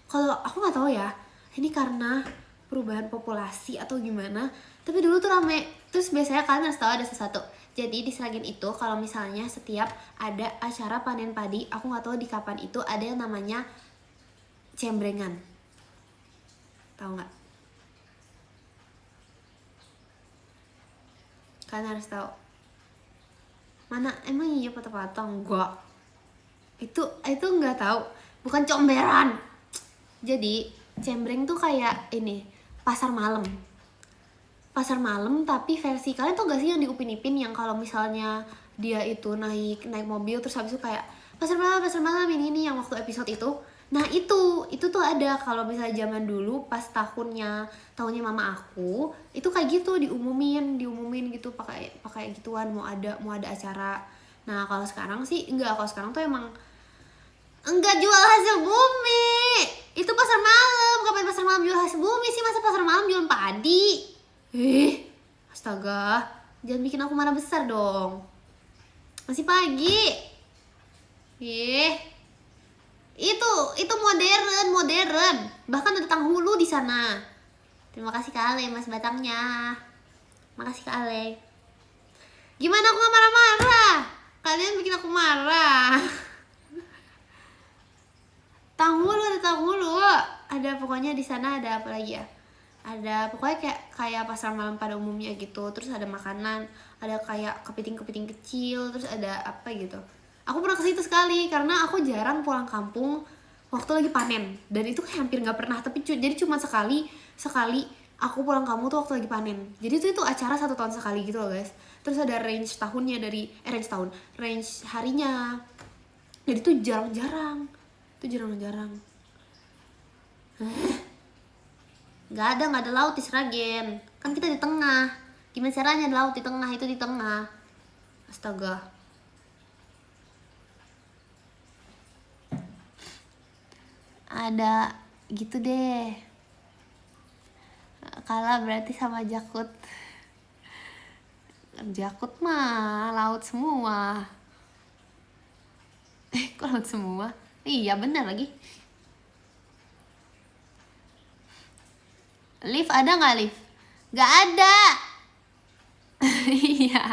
Kalau aku nggak tahu ya. Ini karena perubahan populasi atau gimana. Tapi dulu tuh rame. Terus biasanya kalian harus tahu ada sesuatu. Jadi di Sragen itu kalau misalnya setiap ada acara panen padi, aku nggak tahu di kapan itu, ada yang namanya cembrengan. Tahu nggak? Kalian harus tahu. Mana emang iya patah-patah? Enggak. Itu nggak tahu. Bukan comberan. Jadi cembreng tuh kayak ini, pasar malam tapi versi kalian tuh gak sih yang di Upin Ipin yang kalau misalnya dia itu naik mobil terus habis itu kayak pasar malam ini yang waktu episode itu. Nah itu tuh ada kalau misalnya zaman dulu pas tahunnya mama aku itu kayak gitu diumumin gitu pakai gituan mau ada acara. Nah kalau sekarang sih enggak, kalau sekarang tuh emang enggak jual hasil bumi. Itu pasar malam, kapan pasar malam jual hasil bumi sih, masa pasar malam jual padi? Astaga, jangan bikin aku marah besar dong. Masih pagi. Itu modern. Bahkan ada tanghulu di sana. Terima kasih Kak Ale, Mas Batangnya. Makasih Kak Ale. Gimana aku gak marah-marah? Kalian bikin aku marah. Tanghulu. Ada pokoknya di sana ada apa lagi ya? ada pokoknya kayak pasar malam pada umumnya gitu. Terus ada makanan, ada kayak kepiting-kepiting kecil, terus ada apa gitu. Aku pernah ke situ sekali karena aku jarang pulang kampung waktu lagi panen, dan itu kayak hampir nggak pernah. Tapi jadi cuma sekali aku pulang kampung tuh waktu lagi panen. Jadi itu acara 1 tahun sekali gitu loh guys. Terus ada range tahunnya dari range harinya. Jadi tuh jarang-jarang. Nggak ada laut di Sragen. Kan kita di tengah. Gimana caranya ada laut di tengah? Itu di tengah. Astaga. Ada gitu deh. Kalah berarti sama Jakut. Jakut mah laut semua. Kok laut semua? Iya benar lagi. Lift ada nggak lift? Nggak ada. Iya.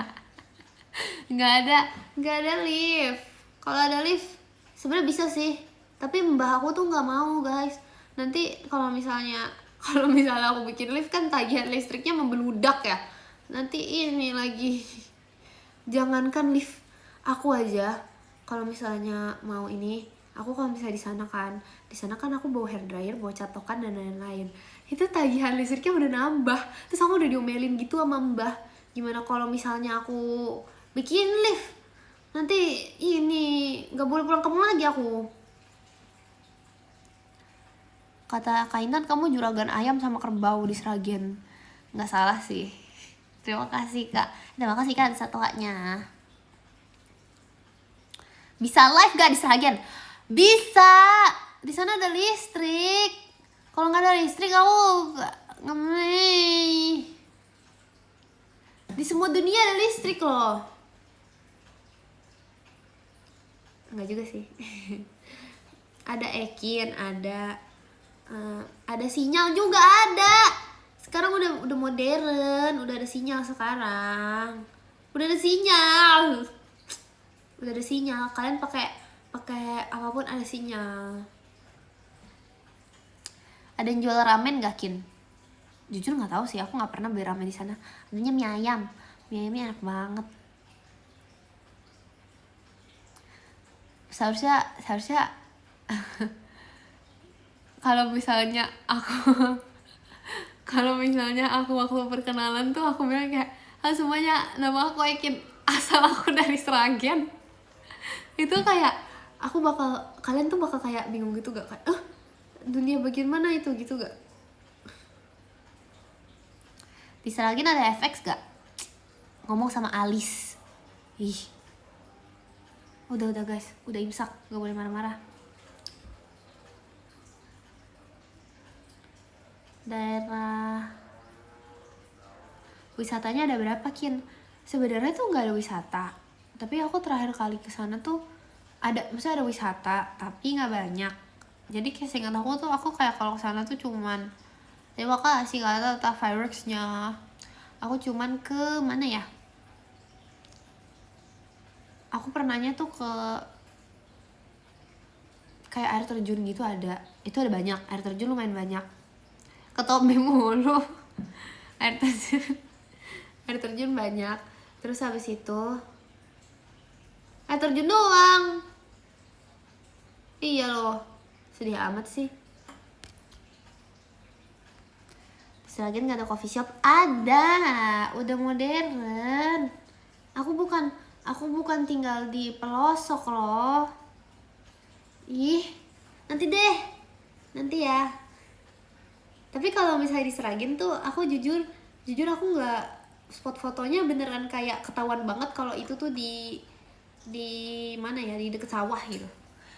Nggak ada lift. Kalau ada lift sebenarnya bisa sih, tapi mbah aku tuh nggak mau guys. Nanti kalau misalnya aku bikin lift kan tagihan listriknya membeludak ya. Nanti ini lagi. Jangankan lift, aku aja kalau misalnya mau ini, aku kalau misalnya di sana kan aku bawa hair dryer, bawa catokan dan lain-lain. Itu tagihan listriknya udah nambah. Terus aku udah diomelin gitu sama mbah. Gimana kalau misalnya aku bikin lift, nanti ini nggak boleh pulang kampung lagi aku. Kata Kainan, kamu juragan ayam sama kerbau di Sragen. Nggak salah sih. Terima kasih kak. Terima kasih kan satu haknya. Bisa live gak di Sragen? Bisa. Di sana ada listrik. Kalau nggak ada listrik aku ngemei. Di semua dunia ada listrik loh. Enggak juga sih. Ada Ekin, ada sinyal juga ada. Sekarang udah modern, udah ada sinyal sekarang. Udah ada sinyal. Kalian pakai apapun ada sinyal. Ada yang jual ramen gak Kin? Jujur nggak tahu sih, aku nggak pernah beli ramen di sana. Adanya mie ayamnya enak banget. Seharusnya kalau misalnya aku waktu perkenalan tuh aku bilang kayak, semuanya nama aku Ekin, asal aku dari Sragen. Itu kayak kalian tuh bakal kayak bingung gitu gak, kayak dunia bagian mana itu gitu gak? Di Sragen ada FX gak? Ngomong sama Alis. Ih, udah guys, udah imsak, gak boleh marah-marah. Daerah wisatanya ada berapa Kin? Sebenarnya tuh nggak ada wisata, tapi aku terakhir kali kesana tuh maksudnya ada wisata tapi nggak banyak. Jadi kayak seingat aku kayak kalau kesana tuh cuman terima kasih kata fireworksnya. Aku cuman ke mana ya? Aku pernahnya tuh ke kayak air terjun gitu ada. Itu ada banyak, air terjun lumayan banyak. Ke Tombe mulu. air terjun banyak. Terus habis itu air terjun doang. Iya loh, sedih amat sih. Seragen gak ada coffee shop? Ada, udah modern. Aku bukan tinggal di pelosok loh. Ih, nanti ya. Tapi kalau misalnya di Seragen tuh aku jujur aku nggak, spot fotonya beneran kayak ketahuan banget kalau itu tuh di mana ya, di deket sawah gitu.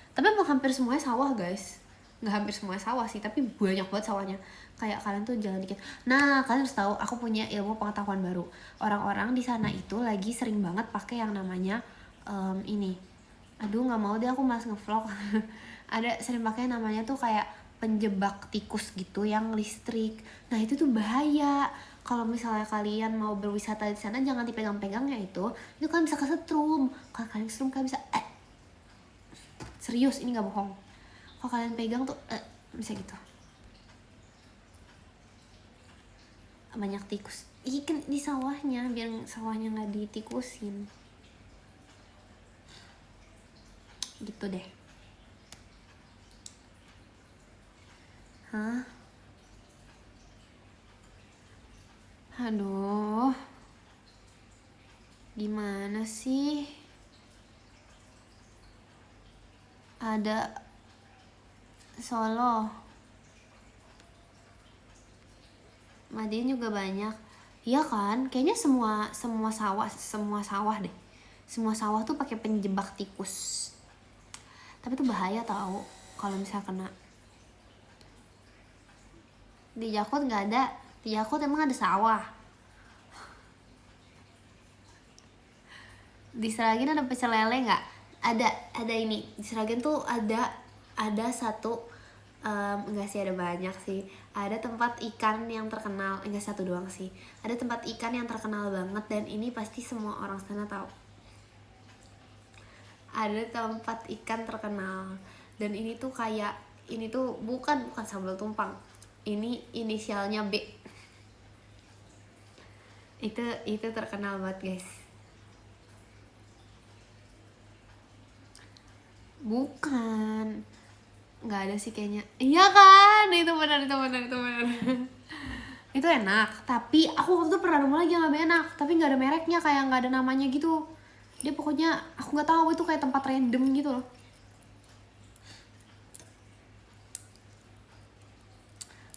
Tapi emang hampir semuanya sawah guys. Nggak hampir semuanya sawah sih, tapi banyak banget sawahnya. Kayak kalian tuh jalan dikit. Nah, kalian harus tahu, aku punya ilmu pengetahuan baru. Orang-orang di sana itu lagi sering banget pakai yang namanya ini. Aduh, nggak mau deh aku malas ngevlog. Ada sering pakai namanya tuh kayak penjebak tikus gitu yang listrik. Nah, itu tuh bahaya. Kalau misalnya kalian mau berwisata di sana, jangan dipegang-pegang ya itu kan bisa kesetrum. Kalau kalian kesetrum kalian bisa serius, ini nggak bohong. Kalau kalian pegang tuh bisa gitu. banyak tikus. Ikan di sawahnya biar sawahnya nggak ditikusin. Gitu deh. Hah? Aduh. Gimana sih? Ada Solo. Madiun juga banyak. Iya kan? Kayaknya semua sawah deh. Semua sawah tuh pakai penjebak tikus. Tapi itu bahaya tau kalau misalnya kena. Di Jakut nggak ada. Di Jakut emang ada sawah. Di Seragen ada pecel lele nggak? Ada ini. Di Seragen tuh ada satu, enggak sih, ada banyak sih. Ada tempat ikan yang terkenal, enggak satu doang sih. Ada tempat ikan yang terkenal banget dan ini pasti semua orang sana tahu. Ada tempat ikan terkenal dan ini tuh kayak, ini tuh bukan sambal tumpang. Ini inisialnya B. Itu terkenal banget, guys. Bukan, nggak ada sih kayaknya. Iya kan, itu benar. Itu enak, tapi aku waktu itu pernah nemu lagi yang lebih enak, tapi nggak ada mereknya, kayak nggak ada namanya gitu. Dia pokoknya aku nggak tahu, itu kayak tempat random gitu loh.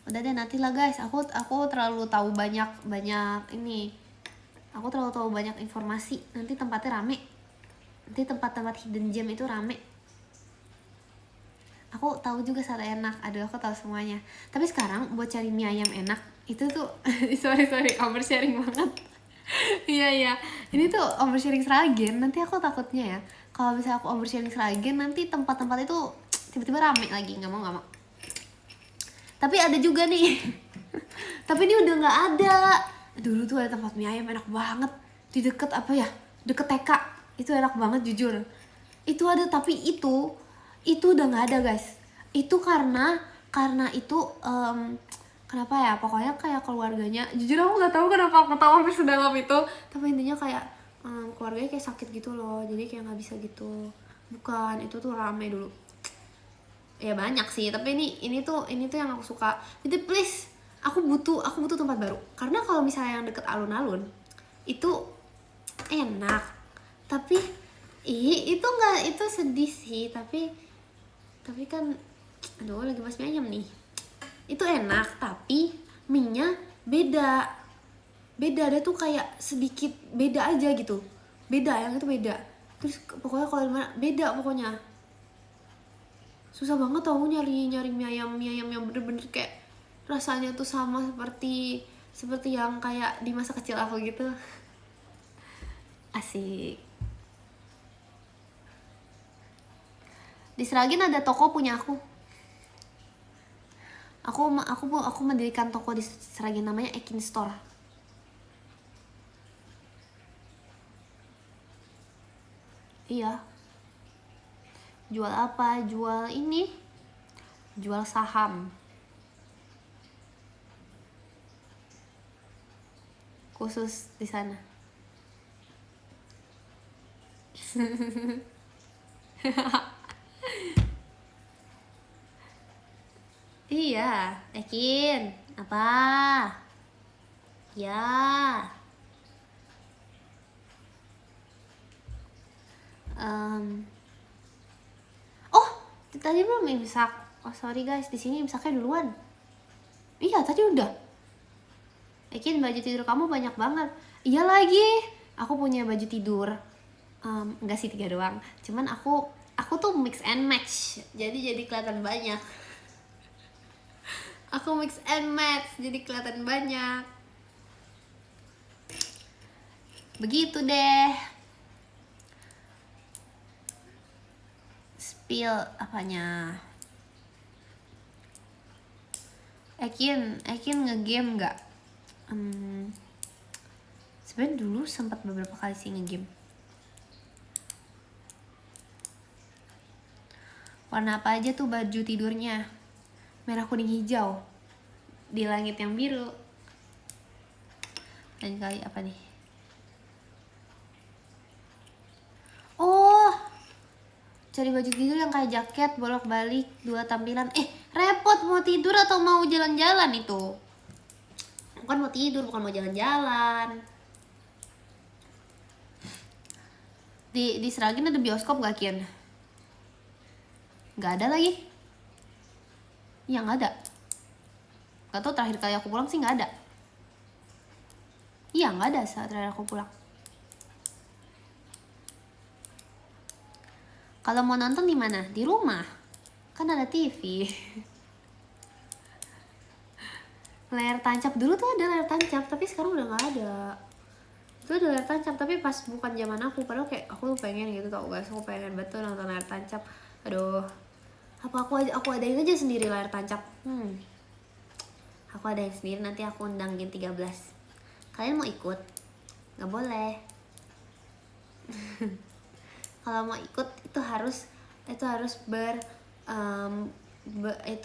Udah deh, nanti lah guys. Aku terlalu tahu banyak ini. Aku terlalu tahu banyak informasi. Nanti tempatnya rame. Nanti tempat-tempat hidden gem itu rame. Aku tahu juga sate enak. Aduh, aku tahu semuanya. Tapi sekarang buat cari mie ayam enak itu tuh sorry oversharing banget. Iya. Ini tuh oversharing Seragen. Nanti aku takutnya ya, kalau misalnya aku oversharing Seragen, nanti tempat-tempat itu tiba-tiba rame lagi. Nggak mau. Tapi ada juga nih. Tapi ini udah nggak ada. Dulu tuh ada tempat mie ayam enak banget di deket deket TK. Itu enak banget jujur. Itu ada, tapi itu udah nggak ada guys. Itu karena itu kenapa ya, pokoknya kayak keluarganya, jujur aku nggak tahu kenapa aku tahu sampai sedalam itu, tapi intinya kayak keluarganya kayak sakit gitu loh, jadi kayak nggak bisa gitu. Bukan, itu tuh rame dulu ya, banyak sih, tapi ini tuh yang aku suka. Jadi please, aku butuh tempat baru, karena kalau misalnya yang deket alun-alun itu enak, tapi itu nggak, itu sedih sih, tapi kan aduh, lagi mas mie ayam nih. Itu enak, tapi mie-nya beda ada tuh kayak sedikit beda aja gitu, yang itu beda. Terus pokoknya kalau mana beda, pokoknya susah banget tau nyari mie ayam yang bener-bener kayak rasanya tuh sama seperti yang kayak di masa kecil aku gitu. Asik. Di Seragen ada toko punya aku. Aku mendirikan toko di Seragen, namanya Ekin Store. Iya. Jual apa? Jual ini. Jual saham. Khusus di sana. Iya, Ekin. Apa? Ya. Oh, tadi belum imsak. Oh sorry guys, di sini imsaknya duluan. Iya, tadi udah. Ekin, baju tidur kamu banyak banget. Iya lagi, aku punya baju tidur. Enggak sih, 3 doang. Cuman aku tuh mix and match. Jadi kelihatan banyak. Aku mix and match, jadi kelihatan banyak. Begitu deh. Spill apanya? Ekin ngegame nggak? Sebenarnya dulu sempat beberapa kali sih ngegame. Warna apa aja tuh baju tidurnya? Merah, kuning, hijau. Di langit yang biru. Lain kali apa nih? Oh, cari baju tidur yang kayak jaket bolak-balik 2 tampilan. Repot mau tidur atau mau jalan-jalan itu? Bukan mau tidur, bukan mau jalan-jalan. Di Seragen ada bioskop gak, Kian? Gak ada lagi. Iya gak ada. Gak tau, terakhir kali aku pulang sih gak ada. Iya gak ada saat terakhir aku pulang. Kalau mau nonton di mana? Di rumah. Kan ada TV. Layar tancap dulu tuh ada layar tancap, tapi sekarang udah nggak ada. Itu ada layar tancap, tapi pas bukan zaman aku. Padahal kayak aku pengen gitu tau guys, aku pengen betul nonton layar tancap. Aduh, apa aku adain aja sendiri layar tancap. Aku adain sendiri, nanti aku undang Gen 13. Kalian mau ikut? Nggak boleh. Kalau mau ikut itu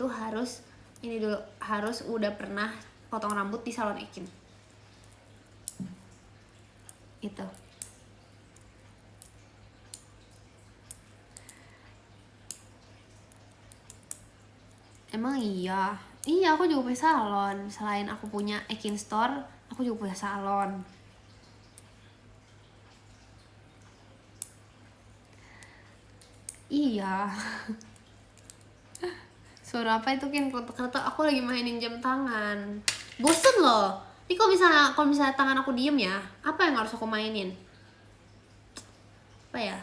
harus ini dulu, harus udah pernah potong rambut di salon Ekin. Itu. Emang iya. Iya, aku juga punya salon. Selain aku punya Ekin Store, aku juga punya salon. Iya. Suara apa itu, Kin? Kata aku lagi mainin jam tangan. Bosen loh. Ini kalau misalnya tangan aku diem ya, apa yang harus aku mainin? Apa ya?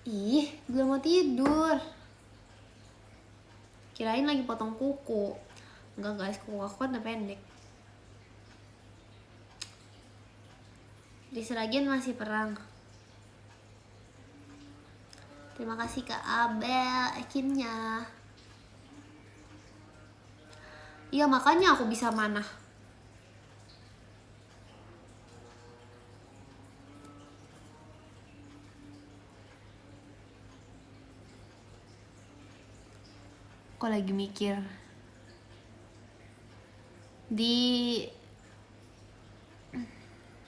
Ih, belum mau tidur. Kirain lagi potong kuku. Enggak guys, kuku aku kan udah pendek. Di Seragen masih perang. Terima kasih Kak Abel Ekinnya. Iya, makanya aku bisa manah. Aku lagi mikir di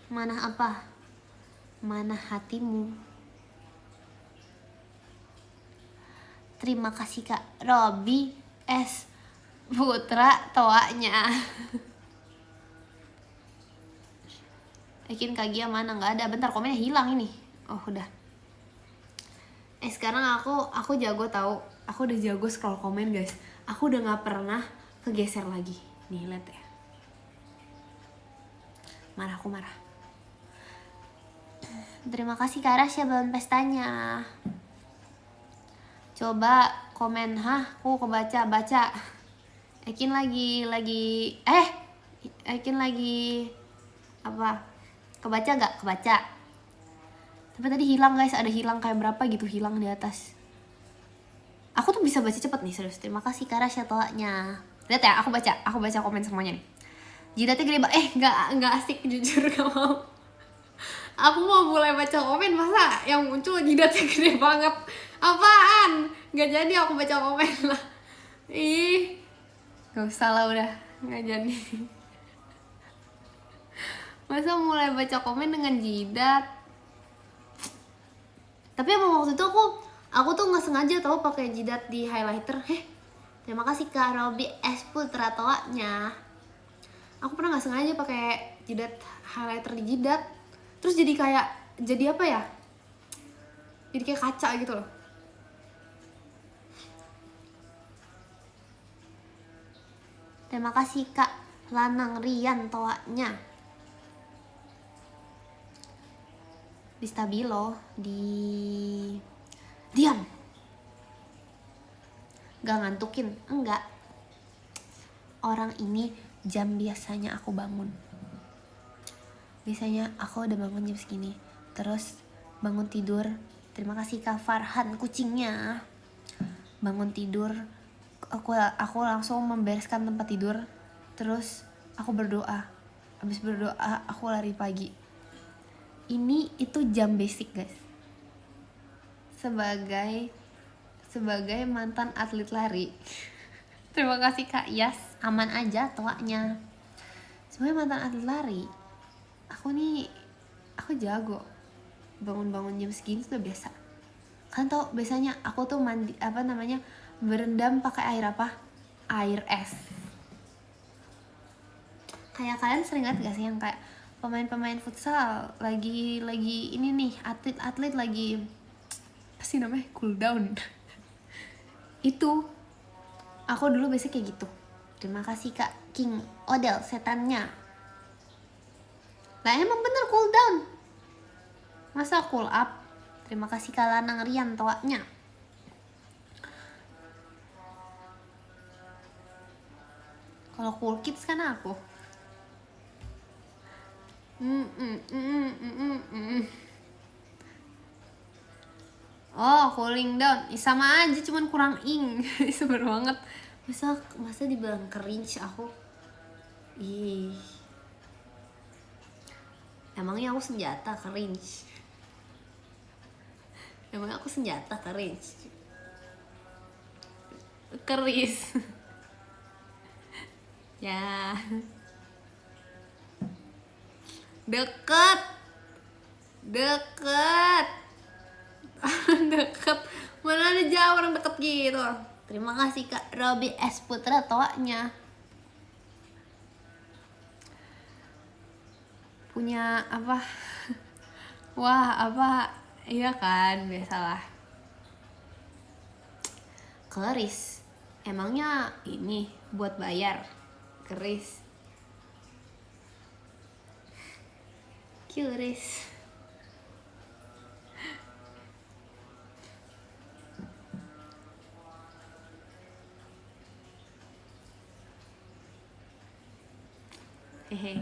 mana apa? Mana hatimu? Terima kasih Kak Robi S Putra toanya. Ekin Kagia mana? Nggak ada. Bentar, komennya hilang ini. Oh udah. Sekarang aku jago tahu. Aku udah jago scroll komen guys. Aku udah nggak pernah kegeser lagi. Nih lihat ya. Aku marah. Terima kasih Kak Rasya balon pestanya. Coba komen, aku kebaca Ekin lagi Ekin lagi apa? Kebaca gak? Kebaca. Tapi tadi hilang guys, ada hilang kayak berapa gitu, hilang di atas. Aku tuh bisa baca cepet nih, serius. Terima kasih Kak Rasya toanya. Lihat ya, aku baca komen semuanya nih. Jidatnya gede banget. Nggak asik jujur, gak mau. Aku mau mulai baca komen, masa yang muncul jidatnya gede banget. Apaan? Nggak jadi aku baca komen lah. Ih, gak usah lah, udah nggak jadi. Masa mulai baca komen dengan jidat? Tapi emang waktu itu aku tuh nggak sengaja tau pakai jidat di highlighter. Terima kasih Kak Robi S Putra toanya. Aku pernah nggak sengaja pakai jidat highlighter di jidat, terus jadi apa ya? Jadi kayak kaca gitu loh. Terima kasih Kak Lanang Rian toanya. Di stabilo, diam. Gak ngantukin, enggak. Orang ini jam biasanya aku bangun. Biasanya aku udah bangun jam segini. Terus bangun tidur. Terima kasih Kak Farhan kucingnya. Bangun tidur, aku langsung membereskan tempat tidur. Terus aku berdoa. Habis berdoa aku lari pagi. Itu jam basic guys. Sebagai mantan atlet lari. Terima kasih Kak Yas, aman aja toanya. sebagai mantan atlet lari, aku jago bangun jam segini tuh udah biasa. Kan tau biasanya aku tuh mandi berendam pakai air es. Kayak kalian sering lihat gak sih yang kayak pemain futsal lagi ini nih, atlet lagi apa sih namanya, cool down. Itu aku dulu biasanya kayak gitu. Terima kasih Kak King Odell setannya. Lah emang bener cool down, masa cool up. Terima kasih Kak Lanang Rian toaknya. Kalau cool kids kan aku. Oh, cooling down. Sama aja, cuman kurang ing. Seber banget. Masa dibilang cringe aku. Ih. Emangnya aku senjata cringe? Emangnya aku senjata cringe? Keris. Ya. Deket. Deket. Mana ada jauh orang deket gitu. Terima kasih Kak Robi S Putra toaknya. Punya apa? Wah, apa? Iya kan, biasalah. Keris. Emangnya ini buat bayar? Keris. Keris. Hehe.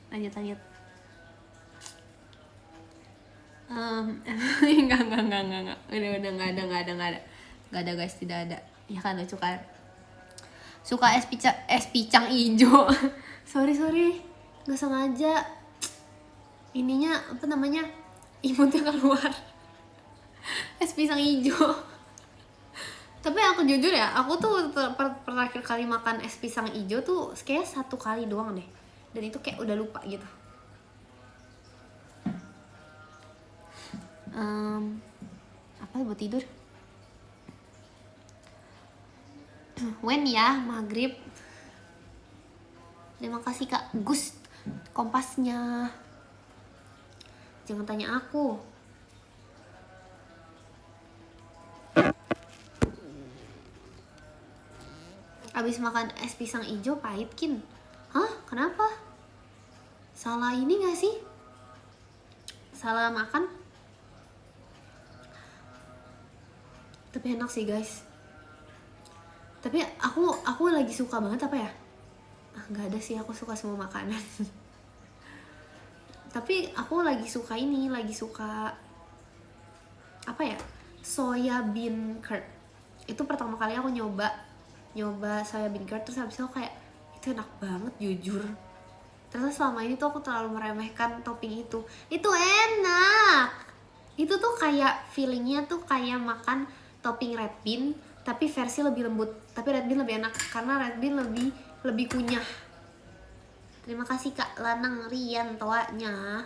Lanjut. Enggak. Udah nggak ada guys, tidak ada. Ya kan, lucu kan? Suka es picang ijo. sorry nggak sengaja. Ininya apa namanya, imutnya keluar. Es pisang ijo. Tapi aku jujur ya, aku tuh terakhir kali makan es pisang ijo tuh kayak 1 kali doang deh, dan itu kayak udah lupa gitu. Apa buat tidur? When ya, maghrib. Terima kasih Kak Gus kompasnya. Jangan tanya aku. Abis makan es pisang ijo pahit Kin. Hah? Kenapa? Salah ini gak sih? Salah makan? Tapi enak sih guys. Tapi aku lagi suka banget apa ya? Gak ada sih, aku suka semua makanan. Tapi aku lagi suka apa ya? Soya bean curd. Itu pertama kali aku nyoba soya bean curd, terus habis itu kayak itu enak banget jujur. Ternyata selama ini tuh aku terlalu meremehkan topping itu. Itu enak. Itu tuh kayak feelingnya tuh kayak makan topping red bean tapi versi lebih lembut. Tapi red bean lebih enak karena red bean lebih kunyah. Terima kasih Kak Lanang Rian toanya.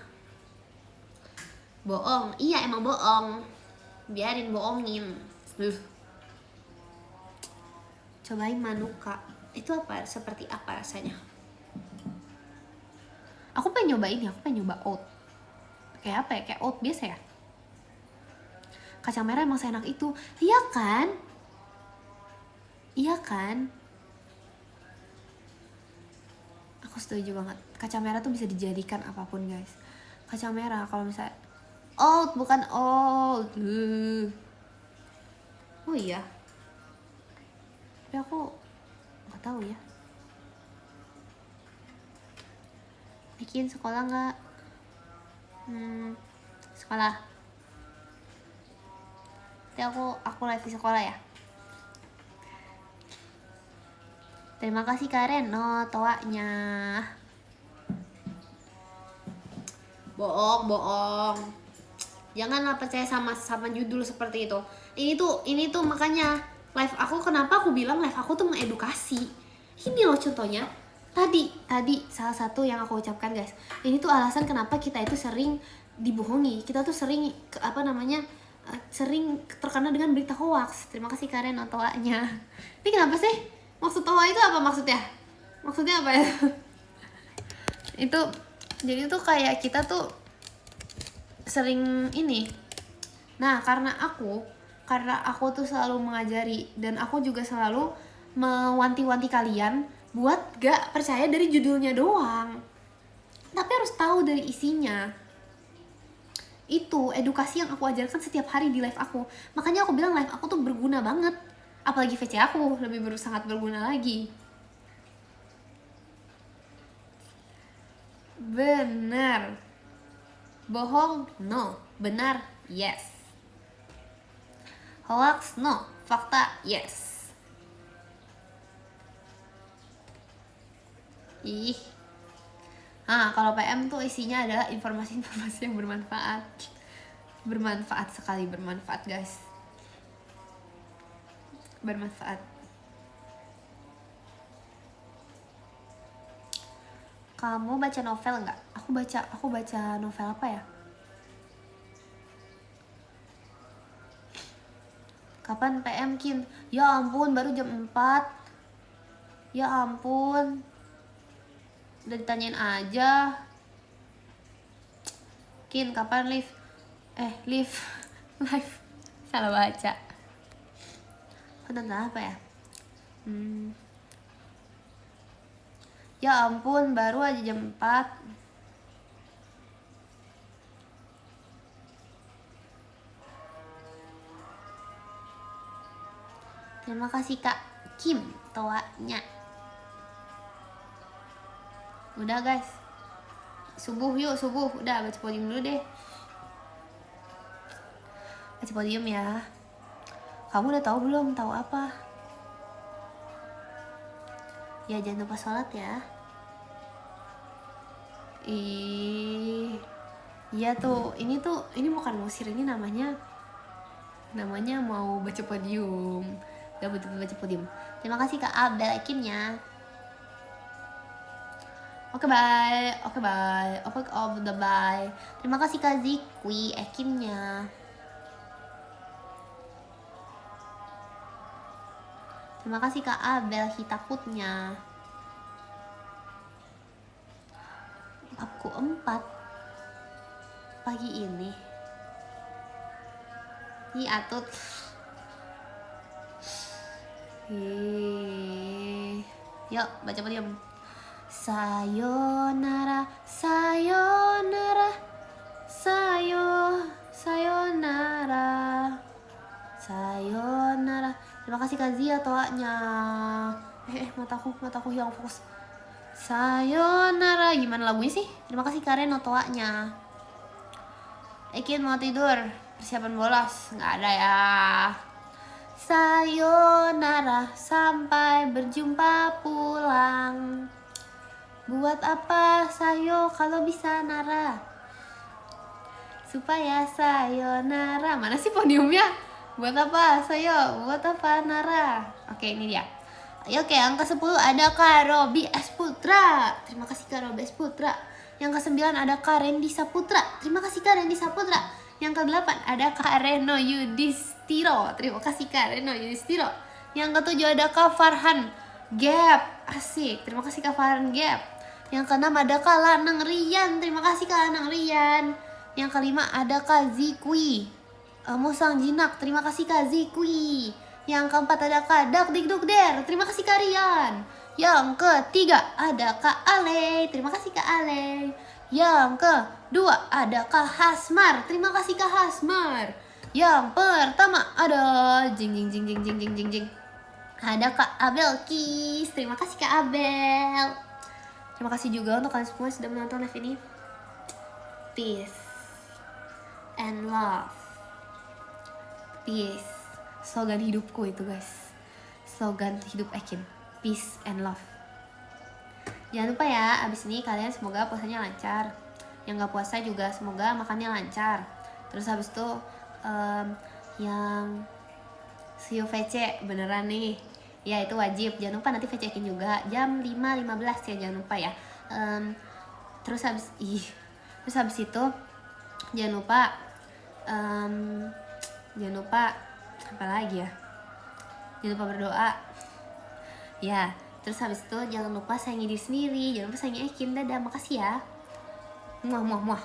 Bohong. Iya emang bohong. Biarin bohongin. Cobain manuka. Itu apa? Seperti apa rasanya? Aku pengen nyoba oat. Kayak apa ya? Kayak oat biasa ya? Kacang merah emang seenak itu. Iya kan? Aku setuju banget. Kacang merah tuh bisa dijadikan apapun guys. Kacang merah kalau misalnya oat bukan oat. Oh iya. Tapi aku nggak tahu ya. Bikin sekolah nggak? Sekolah. Tapi aku live di sekolah ya. Terima kasih Karen, no toanya. Bohong. Janganlah percaya sama judul seperti itu. Ini tuh makanya live aku, kenapa aku bilang live aku tuh mengedukasi. Ini loh contohnya. Tadi salah satu yang aku ucapkan guys, ini tuh alasan kenapa kita itu sering dibohongi, kita tuh sering sering terkena dengan berita hoax. Terima kasih Karen Otoanya. Ini kenapa sih? Maksud Toa itu apa maksudnya? Maksudnya apa ya? Itu jadi tuh kayak kita tuh sering ini. Nah, karena aku tuh selalu mengajari dan aku juga selalu mewanti-wanti kalian buat gak percaya dari judulnya doang, tapi harus tahu dari isinya. Itu edukasi yang aku ajarkan setiap hari di live aku. Makanya aku bilang live aku tuh berguna banget. Apalagi VC aku sangat berguna lagi. Benar. Bohong? No. Benar? Yes. Hoax? No. Fakta? Yes. Ih. Kalau PM tuh isinya adalah informasi-informasi yang bermanfaat. Bermanfaat sekali, bermanfaat guys. Bermanfaat. Kamu baca novel nggak? Aku baca novel apa ya? Kapan PM Kin? Ya ampun, baru jam 4. Ya ampun. Udah ditanyain aja. Kin, kapan live? Live. Salah baca. Tentang apa ya? Ya ampun, baru aja jam 4. Terima kasih Kak Kim Toanya. Udah guys, subuh yuk, subuh. Udah, baca podium dulu deh. Baca podium ya. Kamu udah tahu belum? Tahu apa? Ya jangan lupa sholat ya. Iya tuh, ini bukan ngusir, ini namanya mau baca podium. Udah betul-betul baca podium. Terima kasih Kak Abel Kimnya. Oke bye. Udah bye. Terima kasih Kak Zikwi Ekimnya. Terima kasih Kak Abel Hitakutnya. Babku 4 pagi ini. Ih atut. Yuk baca podium. Sayonara, sayonara, sayonara, sayonara. Terima kasih Kak Zia toanya. Mataku yang fokus. Sayonara, gimana lagunya sih? Terima kasih Karen toanya. Ekin mau tidur, persiapan bolos, nggak ada ya. Sayonara, sampai berjumpa pulang. Buat apa sayo kalau bisa nara? Supaya sayonara. Mana sih podiumnya? Buat apa sayo? Buat apa nara? Oke, ini dia. Ayo oke, angka 10 ada Kak Robi S Putra. Terima kasih Kak Robi S Putra. Yang ke-9 ada Kak Rendi Saputra. Terima kasih Kak Rendi Saputra. Yang ke-8 ada Kak Reno Yudhistiro. Terima kasih Kak Reno Yudhistiro. Yang ke-7 ada Kak Farhan Gap. Asik. Terima kasih Kak Farhan Gap. Yang ke-6 ada Kak Lanang Rian. Terima kasih Kak Lanang Rian. Yang ke-5 ada Kak Zikwi Musang Jinak. Terima kasih Kak Zikwi. Yang ke-4 ada Kak Dak Dik Duk Der. Terima kasih Kak Rian. Yang ke-3 ada Kak Ale. Terima kasih Kak Ale. Yang ke-2 ada Kak Hasmar. Terima kasih Kak Hasmar. Yang pertama ada jing. Ada Kak Abel Kis. Terima kasih Kak Abel. Terima kasih juga untuk kalian semua yang sudah menonton live ini. Peace and love. Peace. Slogan hidupku itu guys. Slogan hidup Ekin. Peace and love. Jangan lupa ya, abis ini kalian semoga puasanya lancar. Yang gak puasa juga semoga makannya lancar. Terus habis itu yang see you VC beneran nih. Ya itu wajib, jangan lupa nanti check-in juga jam 5.15 ya, jangan lupa ya. Terus habis itu jangan lupa apa lagi ya, jangan lupa berdoa ya. Terus habis itu jangan lupa sayangi diri sendiri, jangan lupa sayangi Ekin. Dadah, makasih ya. Muah muah muah.